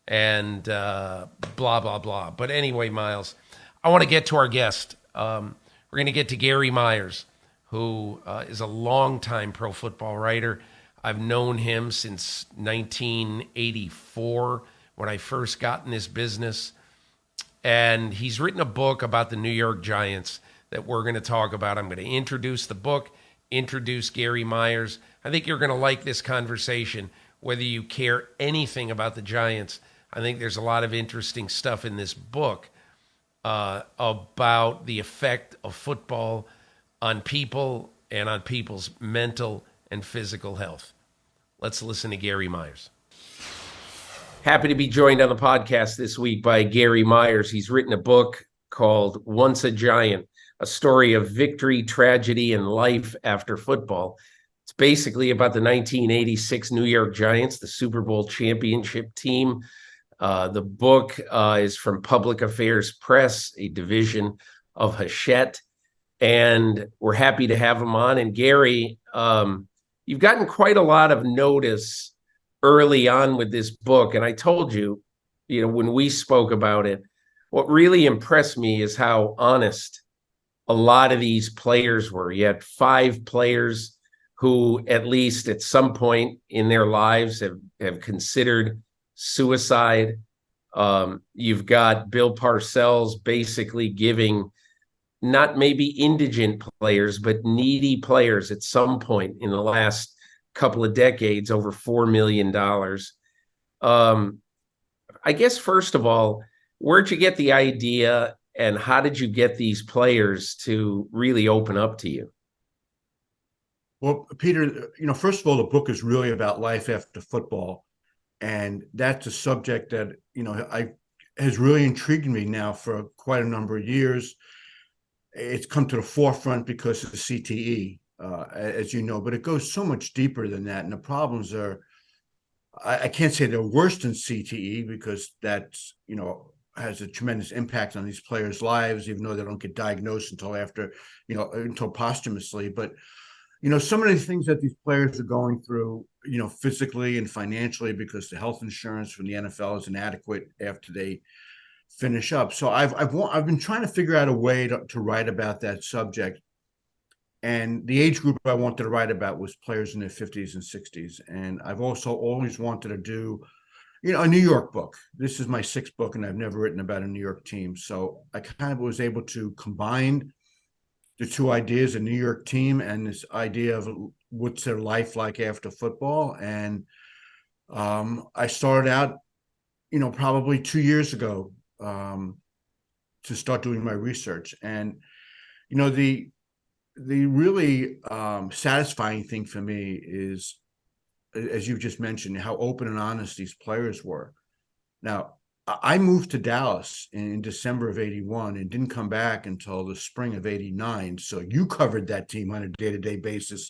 A: and blah, blah, blah. But anyway, Myles, I want to get to our guest. We're going to get to Gary Myers, who is a longtime pro football writer. I've known him since 1984 when I first got in this business. And he's written a book about the New York Giants that we're going to talk about. I'm going to introduce the book, introduce Gary Myers. I think you're going to like this conversation, whether you care anything about the Giants. I think there's a lot of interesting stuff in this book about the effect of football on people and on people's mental and physical health. Let's listen to Gary Myers. Happy to be joined on the podcast this week by Gary Myers. He's written a book called Once a Giant, a story of victory, tragedy, and life after football. It's basically about the 1986 New York Giants, the Super Bowl championship team. The book is from Public Affairs Press, a division of Hachette, and we're happy to have him on. And Gary, you've gotten quite a lot of notice early on with this book. And I told you, when we spoke about it, what really impressed me is how honest a lot of these players were. You had 5 players who at least at some point in their lives have considered suicide. You've got Bill Parcells basically giving not maybe indigent players, but needy players at some point in the last couple of decades over $4 million. I guess, first of all, where'd you get the idea and how did you get these players to really open up to you?
C: Well, Peter, first of all, the book is really about life after football. And that's a subject that, has really intrigued me now for quite a number of years. It's come to the forefront because of the CTE, as you know, but it goes so much deeper than that. And the problems are, I can't say they're worse than CTE because that's, has a tremendous impact on these players' lives, even though they don't get diagnosed until after, until posthumously. But, some of the things that these players are going through, physically and financially, because the health insurance from the NFL is inadequate after they finish up. So I've been trying to figure out a way to write about that subject. And the age group I wanted to write about was players in their 50s and 60s. And I've also always wanted to do, a New York book. This is my sixth book, and I've never written about a New York team. So I kind of was able to combine the two ideas, a New York team and this idea of what's their life like after football. And I started out, probably 2 years ago to start doing my research. And, the really satisfying thing for me is, as you've just mentioned, how open and honest these players were. Now, I moved to Dallas in December of 81 and didn't come back until the spring of 89. So you covered that team on a day-to-day basis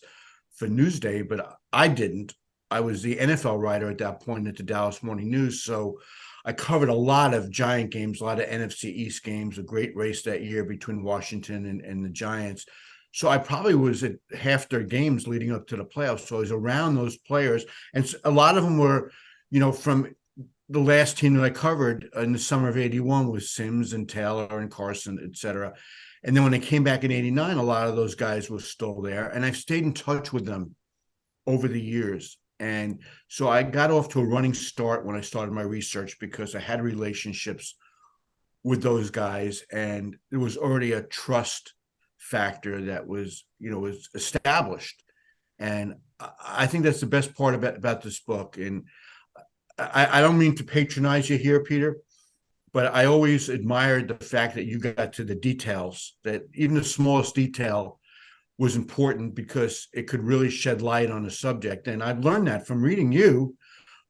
C: for Newsday, but I didn't. I was the NFL writer at that point at the Dallas Morning News. So I covered a lot of Giant games, a lot of NFC East games, a great race that year between Washington and the Giants. So I probably was at half their games leading up to the playoffs. So I was around those players. And a lot of them were, from the last team that I covered in the summer of 81 was Sims and Taylor and Carson, et cetera. And then when they came back in 89, a lot of those guys were still there. And I've stayed in touch with them over the years. And so I got off to a running start when I started my research because I had relationships with those guys. And there was already a trust factor that was established. And I think that's the best part about this book. And I don't mean to patronize you here, Peter, but I always admired the fact that you got to the details, that even the smallest detail was important because it could really shed light on a subject. And I've learned that from reading you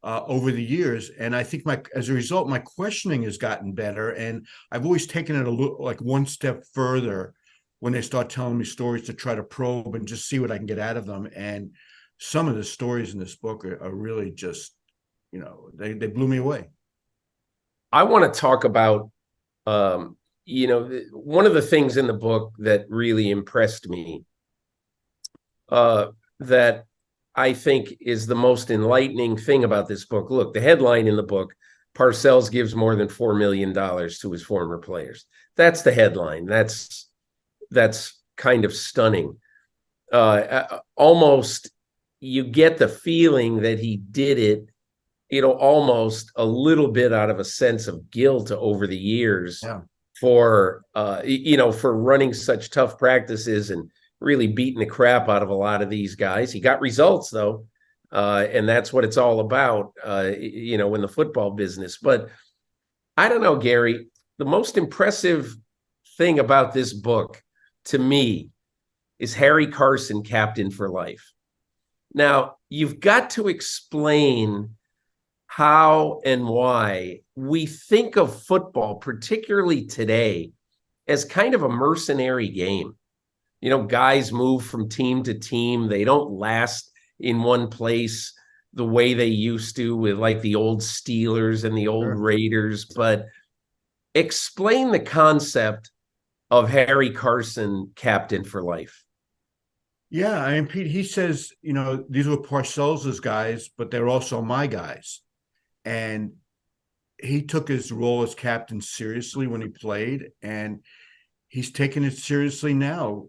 C: over the years. And I think as a result, my questioning has gotten better. And I've always taken it a little like one step further when they start telling me stories to try to probe and just see what I can get out of them. And some of the stories in this book are really just, they blew me away.
A: I want to talk about, one of the things in the book that really impressed me, that I think is the most enlightening thing about this book. Look, the headline in the book, Parcells gives more than $4 million to his former players. That's the headline. That's kind of stunning. Almost you get the feeling that he did it, almost a little bit out of a sense of guilt over the years for running such tough practices and really beating the crap out of a lot of these guys. He got results though. And that's what it's all about, in the football business. But I don't know, Gary, the most impressive thing about this book to me is Harry Carson, captain for life. Now, you've got to explain how and why we think of football, particularly today, as kind of a mercenary game. Guys move from team to team. They don't last in one place the way they used to with like the old Steelers and the old Raiders. But explain the concept of Harry Carson, captain for life.
C: Yeah, I mean, Pete, he says, these were Parcells' guys, but they're also my guys. And he took his role as captain seriously when he played, and he's taken it seriously now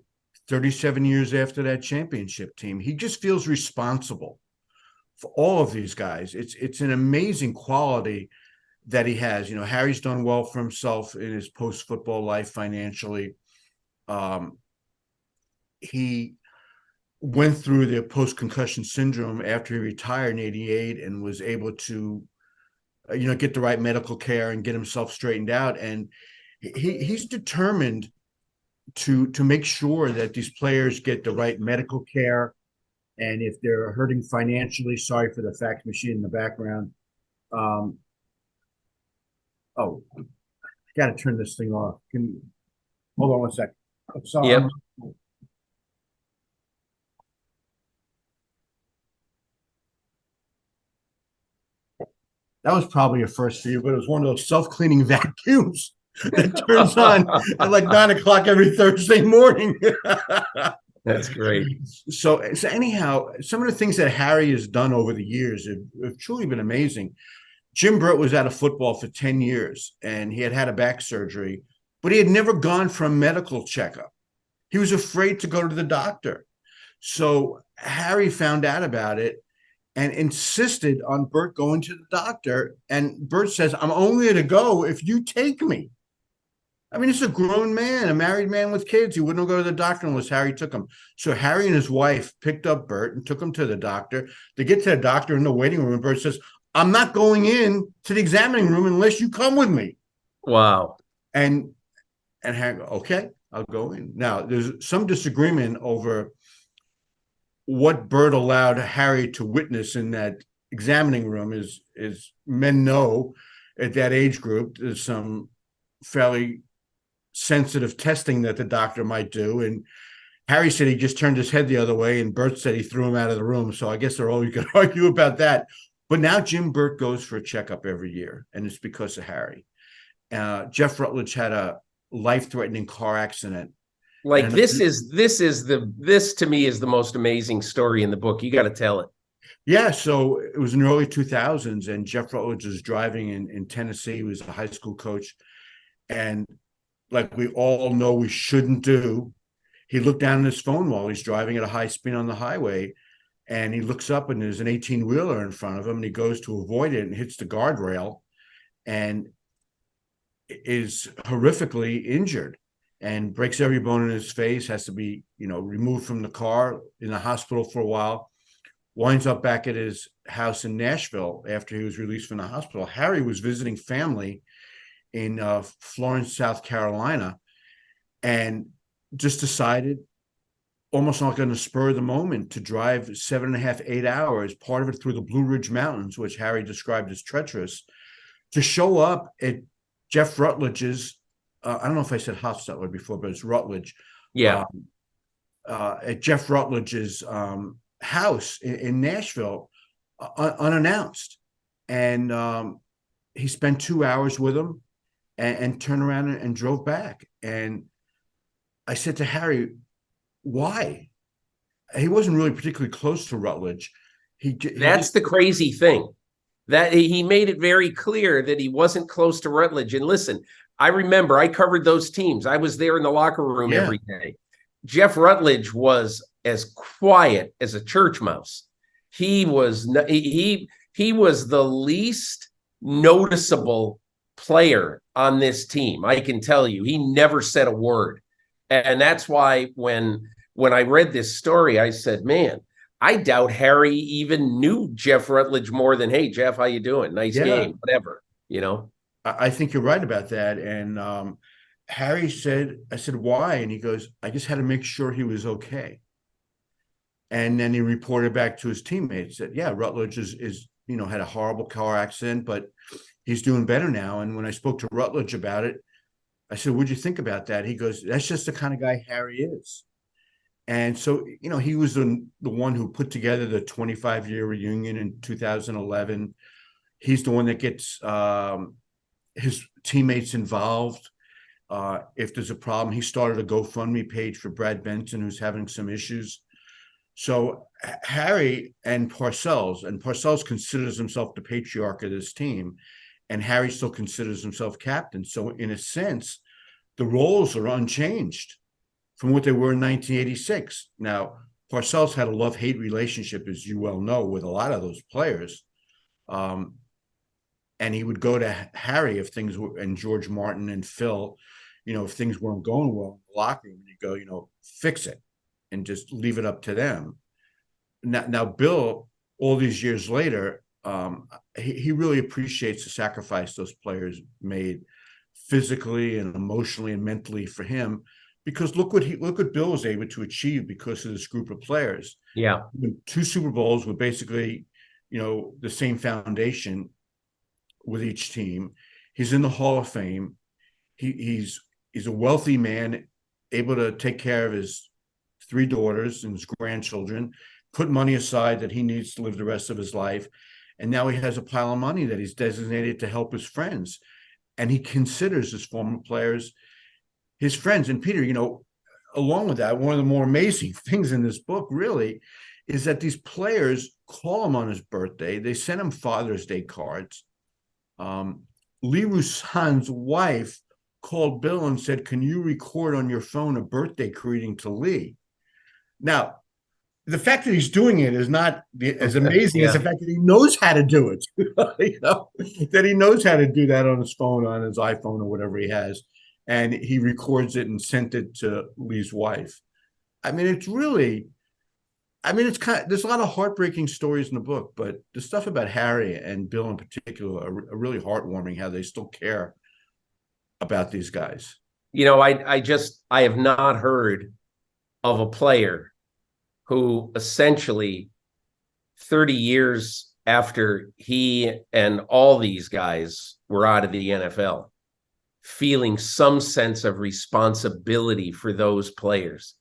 C: 37 years after that championship team. He just feels responsible for all of these guys. It's an amazing quality that he has. You know, Harry's done well for himself in his post-football life financially. He went through the post-concussion syndrome after he retired in '88 and was able to, get the right medical care and get himself straightened out. And he's determined to make sure that these players get the right medical care. And if they're hurting financially, sorry for the fax machine in the background. I got to turn this thing off. Hold on one second. I'm sorry.
A: Yep.
C: That was probably a first for you, but it was one of those self-cleaning vacuums that turns on at like 9 o'clock every Thursday morning.
A: That's great.
C: So anyhow, some of the things that Harry has done over the years have truly been amazing. Jim Burt was out of football for 10 years, and he had a back surgery, but he had never gone for a medical checkup. He was afraid to go to the doctor. So Harry found out about it and insisted on Burt going to the doctor. And Burt says, I'm only going to go if you take me. I mean, it's a grown man, a married man with kids. He wouldn't go to the doctor unless Harry took him. So Harry and his wife picked up Burt and took him to the doctor. They get to the doctor in the waiting room, and Burt says, I'm not going in to the examining room unless you come with me.
A: Wow.
C: And Harry goes, okay, I'll go in. Now, there's some disagreement over what Burt allowed Harry to witness in that examining room. Is men know at that age group, there's some fairly sensitive testing that the doctor might do. And Harry said he just turned his head the other way, and Burt said he threw him out of the room. So I guess they're always going to argue about that. But now Jim Burt goes for a checkup every year, and it's because of Harry. Jeff Rutledge had a life-threatening car accident.
A: Like, this to me is the most amazing story in the book. You got to tell it.
C: Yeah, so it was in the early 2000s, and Jeff Rutledge was driving in Tennessee. He was a high school coach. And like we all know we shouldn't do, he looked down at his phone while he's driving at a high speed on the highway. And he looks up, and there's an 18-wheeler in front of him, and he goes to avoid it and hits the guardrail and is horrifically injured and breaks every bone in his face, has to be, removed from the car, in the hospital for a while, winds up back at his house in Nashville after he was released from the hospital. Harry was visiting family in Florence, South Carolina, and just decided, almost like on the spur of the moment, to drive 7.5, 8 hours, part of it through the Blue Ridge Mountains, which Harry described as treacherous, to show up at Jeff Rutledge's, I don't know if I said Hofstetler before, but it's Rutledge.
A: Yeah.
C: At Jeff Rutledge's house in Nashville, unannounced. And he spent 2 hours with him and turned around and drove back. And I said to Harry, why? He wasn't really particularly close to Rutledge.
A: That's the crazy thing, that he made it very clear that he wasn't close to Rutledge. And listen, I remember I covered those teams. I was there in the locker room every day. Jeff Rutledge was as quiet as a church mouse. He was the least noticeable player on this team. I can tell you, he never said a word. And that's why when I read this story, I said, man, I doubt Harry even knew Jeff Rutledge more than, hey, Jeff, how you doing? Nice game, whatever,
C: I think you're right about that. And Harry said, I said, why? And he goes, I just had to make sure he was okay. And then he reported back to his teammates that, yeah, Rutledge is had a horrible car accident, but he's doing better now. And when I spoke to Rutledge about it, I said, what'd you think about that? He goes, that's just the kind of guy Harry is. And so, he was the one who put together the 25-year reunion in 2011. He's the one that gets his teammates involved. If there's a problem, he started a GoFundMe page for Brad Benson, who's having some issues. So Harry and Parcells considers himself the patriarch of this team, and Harry still considers himself captain. So in a sense, the roles are unchanged from what they were in 1986. Now, Parcells had a love-hate relationship, as you well know, with a lot of those players. And he would go to Harry if things were, and George Martin and Phil, if things weren't going well in the locker room, he'd go, fix it and just leave it up to them. Now Bill, all these years later, he really appreciates the sacrifice those players made physically and emotionally and mentally for him, because look what Bill was able to achieve because of this group of players.
A: Yeah.
C: 2 Super Bowls with basically, the same foundation with each team. He's in the Hall of Fame. He's a wealthy man, able to take care of his 3 daughters and his grandchildren, put money aside that he needs to live the rest of his life. And now he has a pile of money that he's designated to help his friends. And he considers his former players his friends. And Peter, along with that, one of the more amazing things in this book really is that these players call him on his birthday. They send him Father's Day cards. Lee Roussan's wife called Bill and said, "Can you record on your phone a birthday greeting to Lee?" Now, the fact that he's doing it is not as amazing as the fact that he knows how to do it. That he knows how to do that on his phone, on his iPhone or whatever he has. And he records it and sent it to Lee's wife. It's there's a lot of heartbreaking stories in the book, but the stuff about Harry and Bill in particular are really heartwarming, how they still care about these guys.
A: I have not heard of a player who essentially 30 years after he and all these guys were out of the NFL, feeling some sense of responsibility for those players.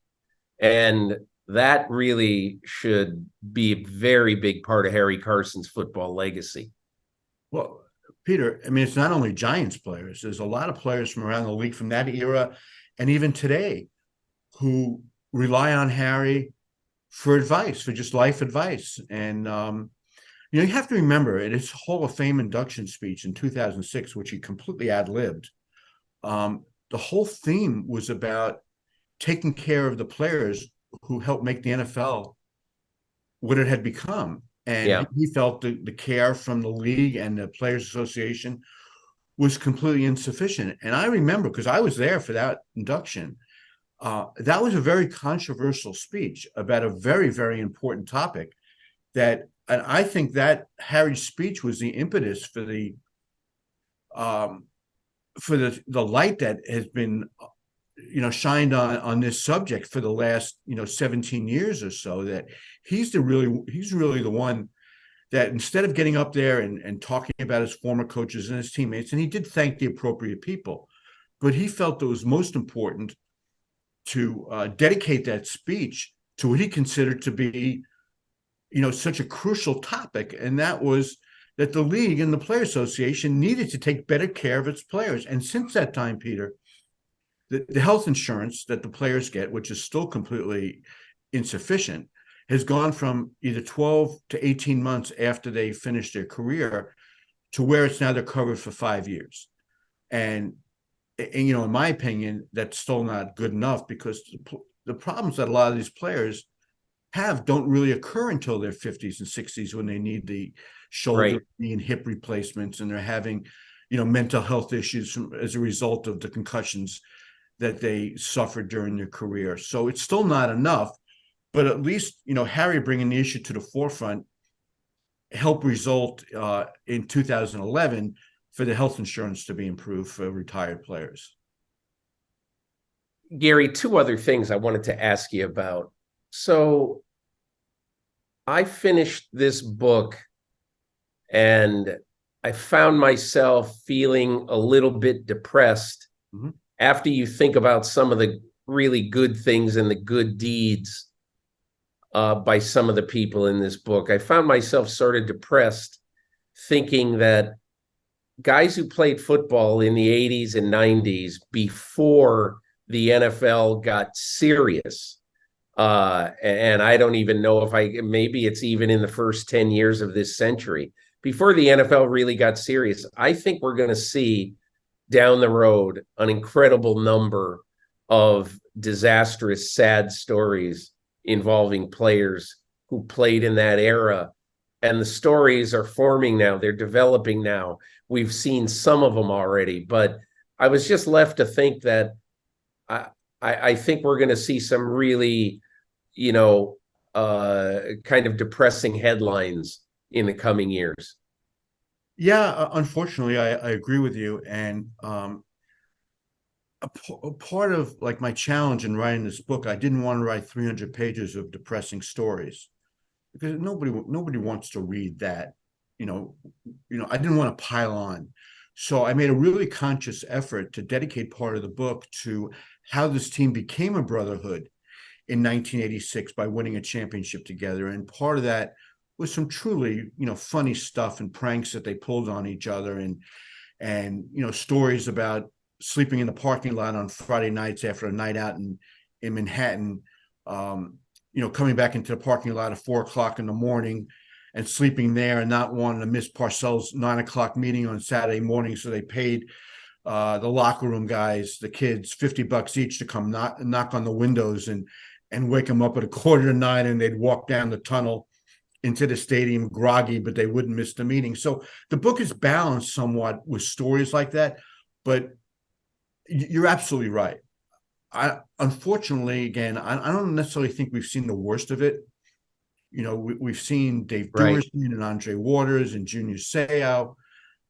A: And that really should be a very big part of Harry Carson's football legacy.
C: Well, Peter, it's not only Giants players. There's a lot of players from around the league from that era and even today who rely on Harry for advice, for just life advice. And, you have to remember in his Hall of Fame induction speech in 2006, which he completely ad-libbed, the whole theme was about taking care of the players who helped make the NFL what it had become. And he felt the care from the league and the Players Association was completely insufficient. And I remember, because I was there for that induction, that was a very controversial speech about a very, very important topic. And I think that Harry's speech was the impetus for the light that has been shined on this subject for the last 17 years or so, that he's really the one that, instead of getting up there and talking about his former coaches and his teammates, and he did thank the appropriate people, but he felt it was most important to dedicate that speech to what he considered to be such a crucial topic, and that was that the league and the Player Association needed to take better care of its players. And since that time, Peter, the health insurance that the players get, which is still completely insufficient, has gone from either 12 to 18 months after they finish their career to where it's now they're covered for 5 years. And in my opinion, that's still not good enough, because the problems that a lot of these players have don't really occur until their 50s and 60s, when they need the shoulder and hip replacements, and they're having, mental health issues as a result of the concussions that they suffered during their career. So it's still not enough, but at least, Harry bringing the issue to the forefront helped result in 2011 for the health insurance to be improved for retired players.
A: Gary, 2 other things I wanted to ask you about. So I finished this book and I found myself feeling a little bit depressed. Mm-hmm. After you think about some of the really good things and the good deeds by some of the people in this book, I found myself sort of depressed, thinking that guys who played football in the 80s and 90s before the NFL got serious, and I don't even know if maybe it's even in the first 10 years of this century, before the NFL really got serious, I think we're going to see down the road an incredible number of disastrous, sad stories involving players who played in that era. And the stories are forming now. They're developing now. We've seen some of them already, but I was just left to think that I think we're going to see some really, kind of depressing headlines in the coming years.
C: Yeah, unfortunately, I agree with you. And a part of like my challenge in writing this book, I didn't want to write 300 pages of depressing stories because nobody wants to read that. I didn't want to pile on. So I made a really conscious effort to dedicate part of the book to how this team became a brotherhood in 1986 by winning a championship together. And part of that was some truly, funny stuff and pranks that they pulled on each other and stories about sleeping in the parking lot on Friday nights after a night out in Manhattan, coming back into the parking lot at 4:00 in the morning and sleeping there and not wanting to miss Parcells' 9:00 meeting on Saturday morning. So they paid the locker room guys, the kids, $50 each to come knock on the windows and wake them up at 8:45, and they'd walk down the tunnel into the stadium groggy, but they wouldn't miss the meeting. So the book is balanced somewhat with stories like that, but you're absolutely right. Unfortunately, again, I don't necessarily think we've seen the worst of it. We've seen Dave Duerson and Andre Waters and Junior Seau,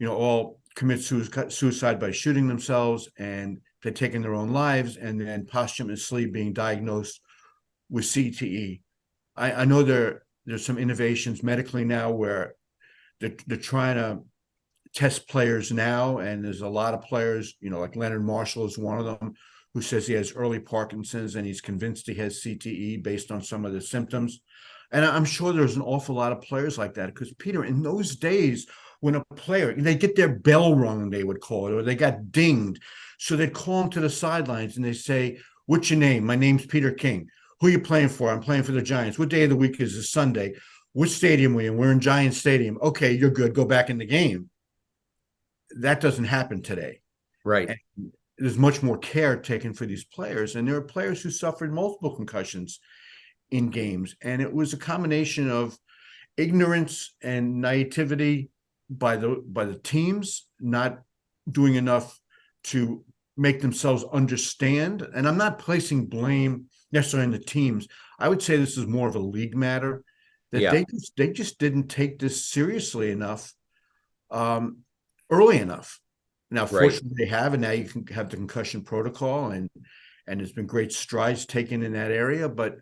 C: all commit suicide by shooting themselves, and they're taking their own lives, and then posthumously being diagnosed with CTE. I know there's some innovations medically now where they're trying to test players now, and there's a lot of players, like Leonard Marshall is one of them, who says he has early Parkinson's and he's convinced he has CTE based on some of the symptoms. And I'm sure there's an awful lot of players like that because, Peter, in those days when a player, they get their bell rung, they would call it, or they got dinged. So they'd call them to the sidelines and they say, "What's your name?" "My name's Peter King." "Who are you playing for?" "I'm playing for the Giants." "What day of the week is this?" "Sunday." "Which stadium are you in?" "We're in Giant Stadium." "Okay, you're good. Go back in the game." That doesn't happen today.
A: Right.
C: And there's much more care taken for these players. And there are players who suffered multiple concussions in games. And it was a combination of ignorance and naivety by the teams, not doing enough to make themselves understand. And I'm not placing blame necessarily on the teams. I would say this is more of a league matter, that they just didn't take this seriously enough early enough. Now, fortunately, they have, and now you can have the concussion protocol, and there's been great strides taken in that area. But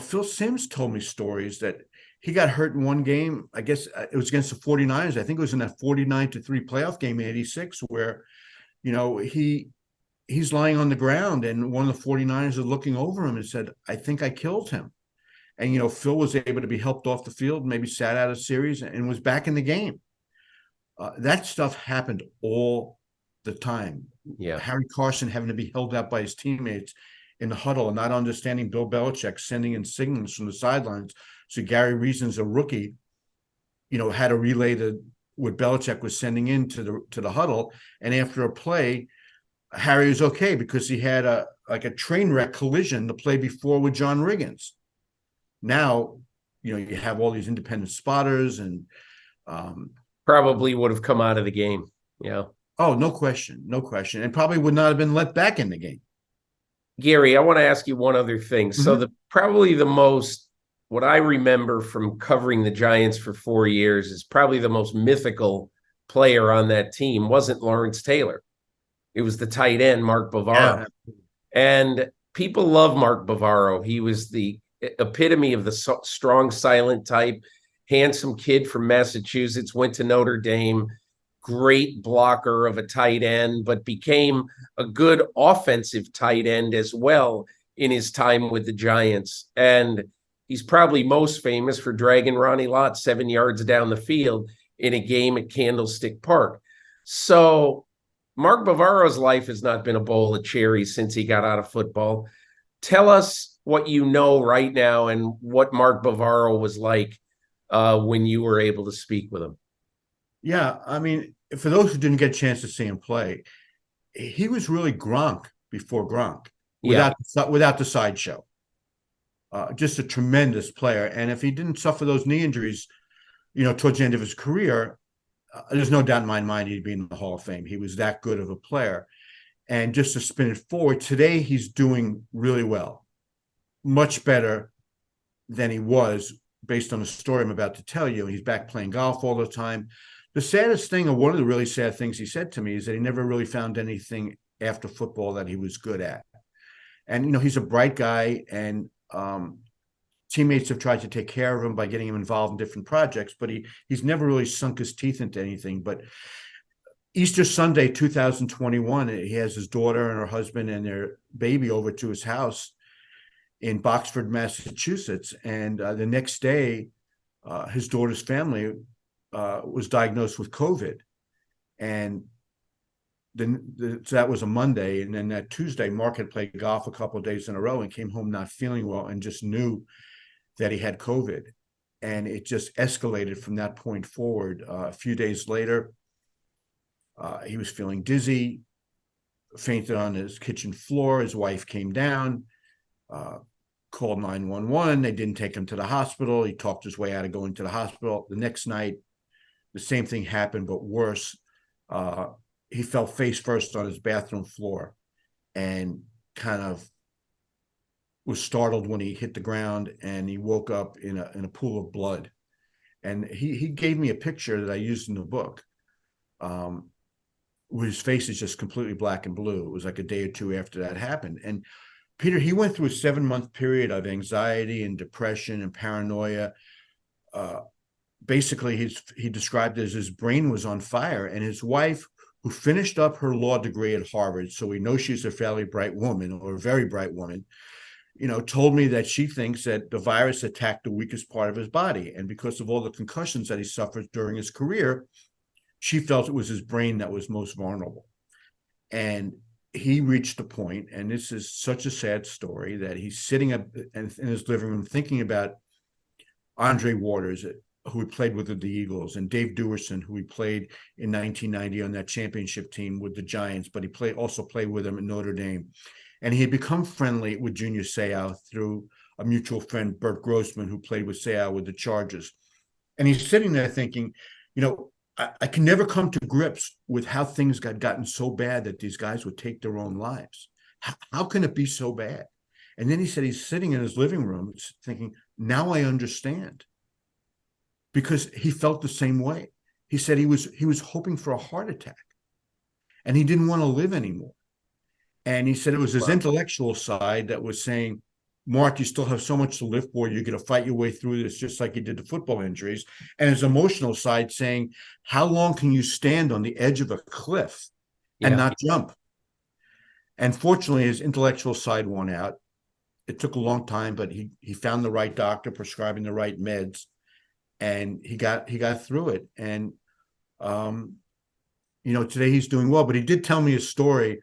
C: Phil Simms told me stories that he got hurt in one game. I guess it was against the 49ers. I think it was in that 49-3 playoff game in '86, where he's lying on the ground, and one of the 49ers is looking over him and said, "I think I killed him." And Phil was able to be helped off the field, maybe sat out a series, and was back in the game. That stuff happened all the time.
A: Yeah.
C: Harry Carson having to be held out by his teammates in the huddle and not understanding Bill Belichick sending in signals from the sidelines. So Gary Reason's a rookie, had to relay what Belichick was sending in to the huddle. And after a play, Harry was okay because he had a train wreck collision the play before with John Riggins. Now, you have all these independent spotters and
A: probably would have come out of the game. Yeah.
C: Oh, no question. And probably would not have been let back in the game.
A: Gary, I want to ask you one other thing. Mm-hmm. So probably the most, what I remember from covering the Giants for 4 years is probably the most mythical player on that team wasn't Lawrence Taylor. It was the tight end, Mark Bavaro. Yeah. And people love Mark Bavaro. He was the epitome of the strong, silent type, handsome kid from Massachusetts, went to Notre Dame, great blocker of a tight end, but became a good offensive tight end as well in his time with the Giants. And he's probably most famous for dragging Ronnie Lott 7 yards down the field in a game at Candlestick Park. So Mark Bavaro's life has not been a bowl of cherries since he got out of football. Tell us what you know right now and what Mark Bavaro was like when you were able to speak with him.
C: Yeah, I mean, for those who didn't get a chance to see him play, he was really Gronk before Gronk. without the sideshow. Just a tremendous player. And if he didn't suffer those knee injuries, towards the end of his career, there's no doubt in my mind he'd be in the Hall of Fame. He was that good of a player. And just to spin it forward, today he's doing really well, much better than he was based on the story I'm about to tell you. He's back playing golf all the time. The saddest thing, or one of the really sad things he said to me, is that he never really found anything after football that he was good at. And, he's a bright guy, and teammates have tried to take care of him by getting him involved in different projects, but he's never really sunk his teeth into anything. But Easter Sunday, 2021, he has his daughter and her husband and their baby over to his house in Boxford, Massachusetts. And the next day, his daughter's family was diagnosed with COVID. And then so that was a Monday. And then that Tuesday, Mark had played golf a couple of days in a row and came home not feeling well and just knew that he had COVID. And it just escalated from that point forward. A few days later, he was feeling dizzy, fainted on his kitchen floor. His wife came down, called 911. They didn't take him to the hospital. He talked his way out of going to the hospital. The next night, the same thing happened, but worse. He fell face first on his bathroom floor and kind of was startled when he hit the ground, and he woke up in a pool of blood. And he gave me a picture that I used in the book. His face is just completely black and blue. It was like a day or two after that happened. And Peter, he went through a 7-month period of anxiety and depression and paranoia. Basically, he described it as his brain was on fire. And his wife, who finished up her law degree at Harvard, so we know she's a fairly bright woman, or a very bright woman, told me that she thinks that the virus attacked the weakest part of his body. And because of all the concussions that he suffered during his career, she felt it was his brain that was most vulnerable. And he reached a point, and this is such a sad story, that he's sitting up in his living room thinking about Andre Waters, who he played with the Eagles, and Dave Duerson, who he played in 1990 on that championship team with the Giants, but he also played with him at Notre Dame. And he had become friendly with Junior Seau through a mutual friend, Bert Grossman, who played with Seau with the Chargers. And he's sitting there thinking, I can never come to grips with how things gotten so bad that these guys would take their own lives. How can it be so bad? And then he said he's sitting in his living room thinking, now I understand. Because he felt the same way. He said he was hoping for a heart attack, and he didn't want to live anymore. And he said it was his intellectual side that was saying, Mark, you still have so much to live for. You're going to fight your way through this just like you did the football injuries. And his emotional side saying, how long can you stand on the edge of a cliff and not jump? And fortunately, his intellectual side won out. It took a long time, but he found the right doctor prescribing the right meds, and he got through it. And today he's doing well. But he did tell me a story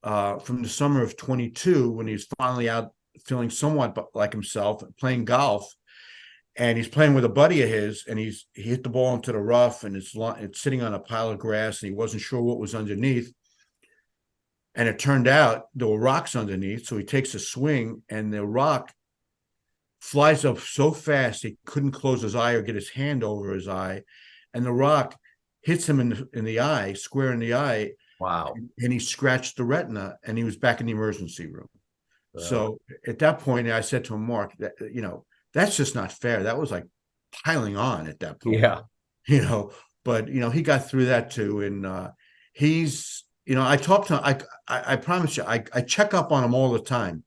C: from the summer of 22 when he was finally out feeling somewhat like himself, playing golf, and he's playing with a buddy of his, and he hit the ball into the rough, and it's sitting on a pile of grass, and he wasn't sure what was underneath. And it turned out there were rocks underneath, so he takes a swing, and the rock flies up so fast he couldn't close his eye or get his hand over his eye, and the rock hits him in the eye, square in the eye.
A: Wow.
C: And he scratched the retina, and he was back in the emergency room. So at that point, I said to him, Mark, that's just not fair. That was like piling on at that point.
A: Yeah.
C: But he got through that too. And he's, I talk to him, I promise you, I check up on him all the time,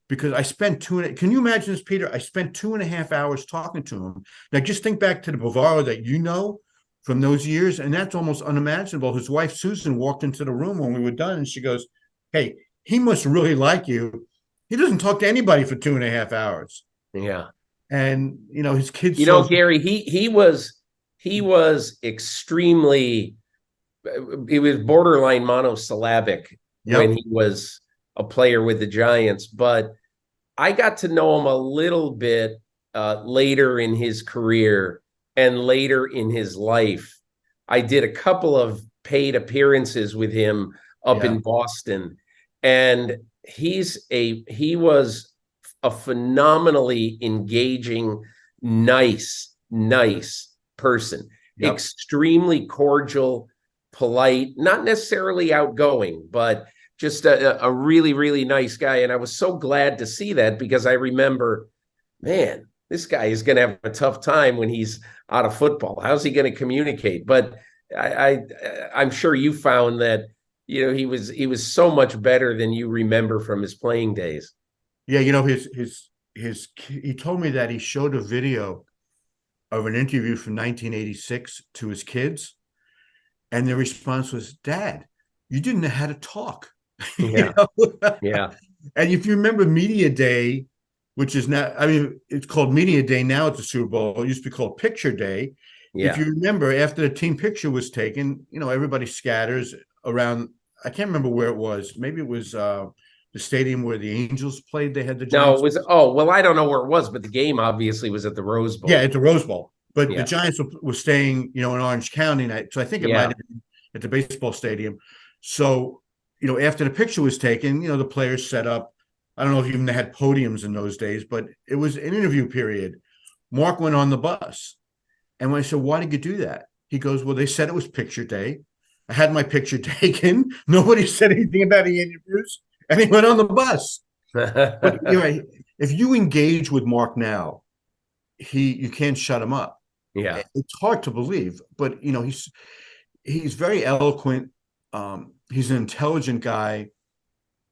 C: because I spent can you imagine this, Peter? I spent 2.5 hours talking to him. Now just think back to the Bavaro that from those years, and that's almost unimaginable. His wife, Susan, walked into the room when we were done, and she goes, hey, he must really like you. He doesn't talk to anybody for 2.5 hours.
A: Yeah.
C: And, his kids.
A: Gary, he was extremely, he was borderline monosyllabic when he was a player with the Giants. But I got to know him a little bit later in his career and later in his life. I did a couple of paid appearances with him up in Boston. And he was a phenomenally engaging, nice person.
C: Yep.
A: Extremely cordial, polite, not necessarily outgoing, but just a really, really nice guy. And I was so glad to see that, because I remember, man, this guy is going to have a tough time when he's out of football. How's he going to communicate? But I'm sure you found that, he was so much better than you remember from his playing days.
C: Yeah, he told me that he showed a video of an interview from 1986 to his kids, and their response was, "Dad, you didn't know how to talk."
A: Yeah. Yeah.
C: And if you remember Media Day, which is now, it's called Media Day now at the Super Bowl. It used to be called Picture Day.
A: Yeah.
C: If you remember, after the team picture was taken, everybody scatters around. I can't remember where it was. Maybe it was the stadium where the Angels played. They had the Giants.
A: No, it was, I don't know where it was, but the game obviously was at the Rose Bowl.
C: Yeah, at the Rose Bowl. But
A: Yeah.
C: the Giants were staying, in Orange County. So I think it might have been at the baseball stadium. So, after the picture was taken, the players set up. I don't know if you even had podiums in those days, but it was an interview period. Mark went on the bus. And when I said, "Why did you do that?" He goes, "Well, they said it was picture day. I had my picture taken. Nobody said anything about the interviews." And he went on the bus. But if you engage with Mark now, you can't shut him up.
A: Yeah.
C: It's hard to believe, but he's very eloquent. He's an intelligent guy.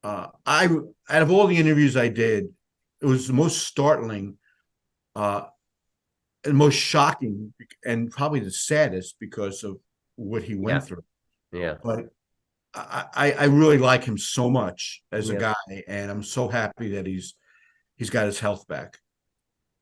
C: Out of all the interviews I did, it was the most startling, and most shocking, and probably the saddest because of what he went through.
A: Yeah.
C: But I really like him so much as a guy, and I'm so happy that he's got his health back.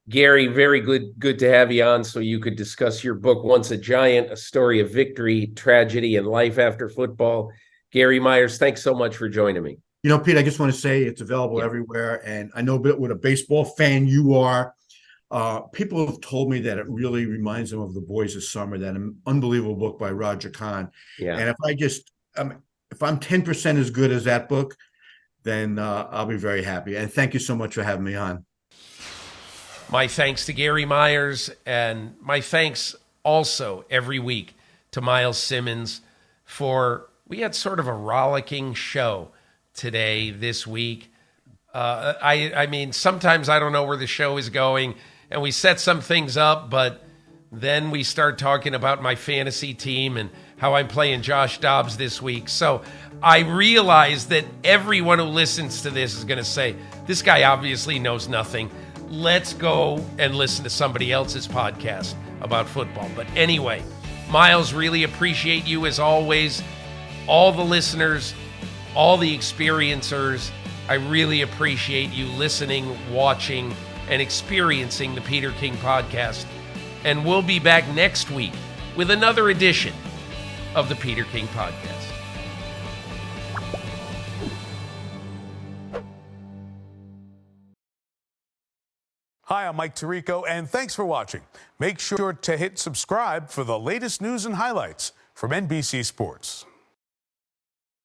A: Gary, very good to have you on so you could discuss your book, Once a Giant, A Story of Victory, Tragedy, and Life After Football. Gary Myers, thanks so much for joining me.
C: Pete, I just want to say it's available everywhere, and I know what a baseball fan you are. People have told me that it really reminds them of The Boys of Summer, that an unbelievable book by Roger Kahn.
A: Yeah.
C: And if I'm 10% as good as that book, then I'll be very happy. And thank you so much for having me on.
A: My thanks to Gary Myers, and my thanks also every week to Myles Simmons we had sort of a rollicking show this week. I mean, sometimes I don't know where the show is going, and we set some things up, but then we start talking about my fantasy team and how I'm playing Josh Dobbs this week. So I realize that everyone who listens to this is going to say, this guy obviously knows nothing. Let's go and listen to somebody else's podcast about football. But anyway, Myles, really appreciate you as always. All the listeners, all the experiencers, I really appreciate you listening, watching, and experiencing the Peter King Podcast. And we'll be back next week with another edition of the Peter King Podcast.
D: Hi, I'm Mike Tirico, and thanks for watching. Make sure to hit subscribe for the latest news and highlights from NBC Sports.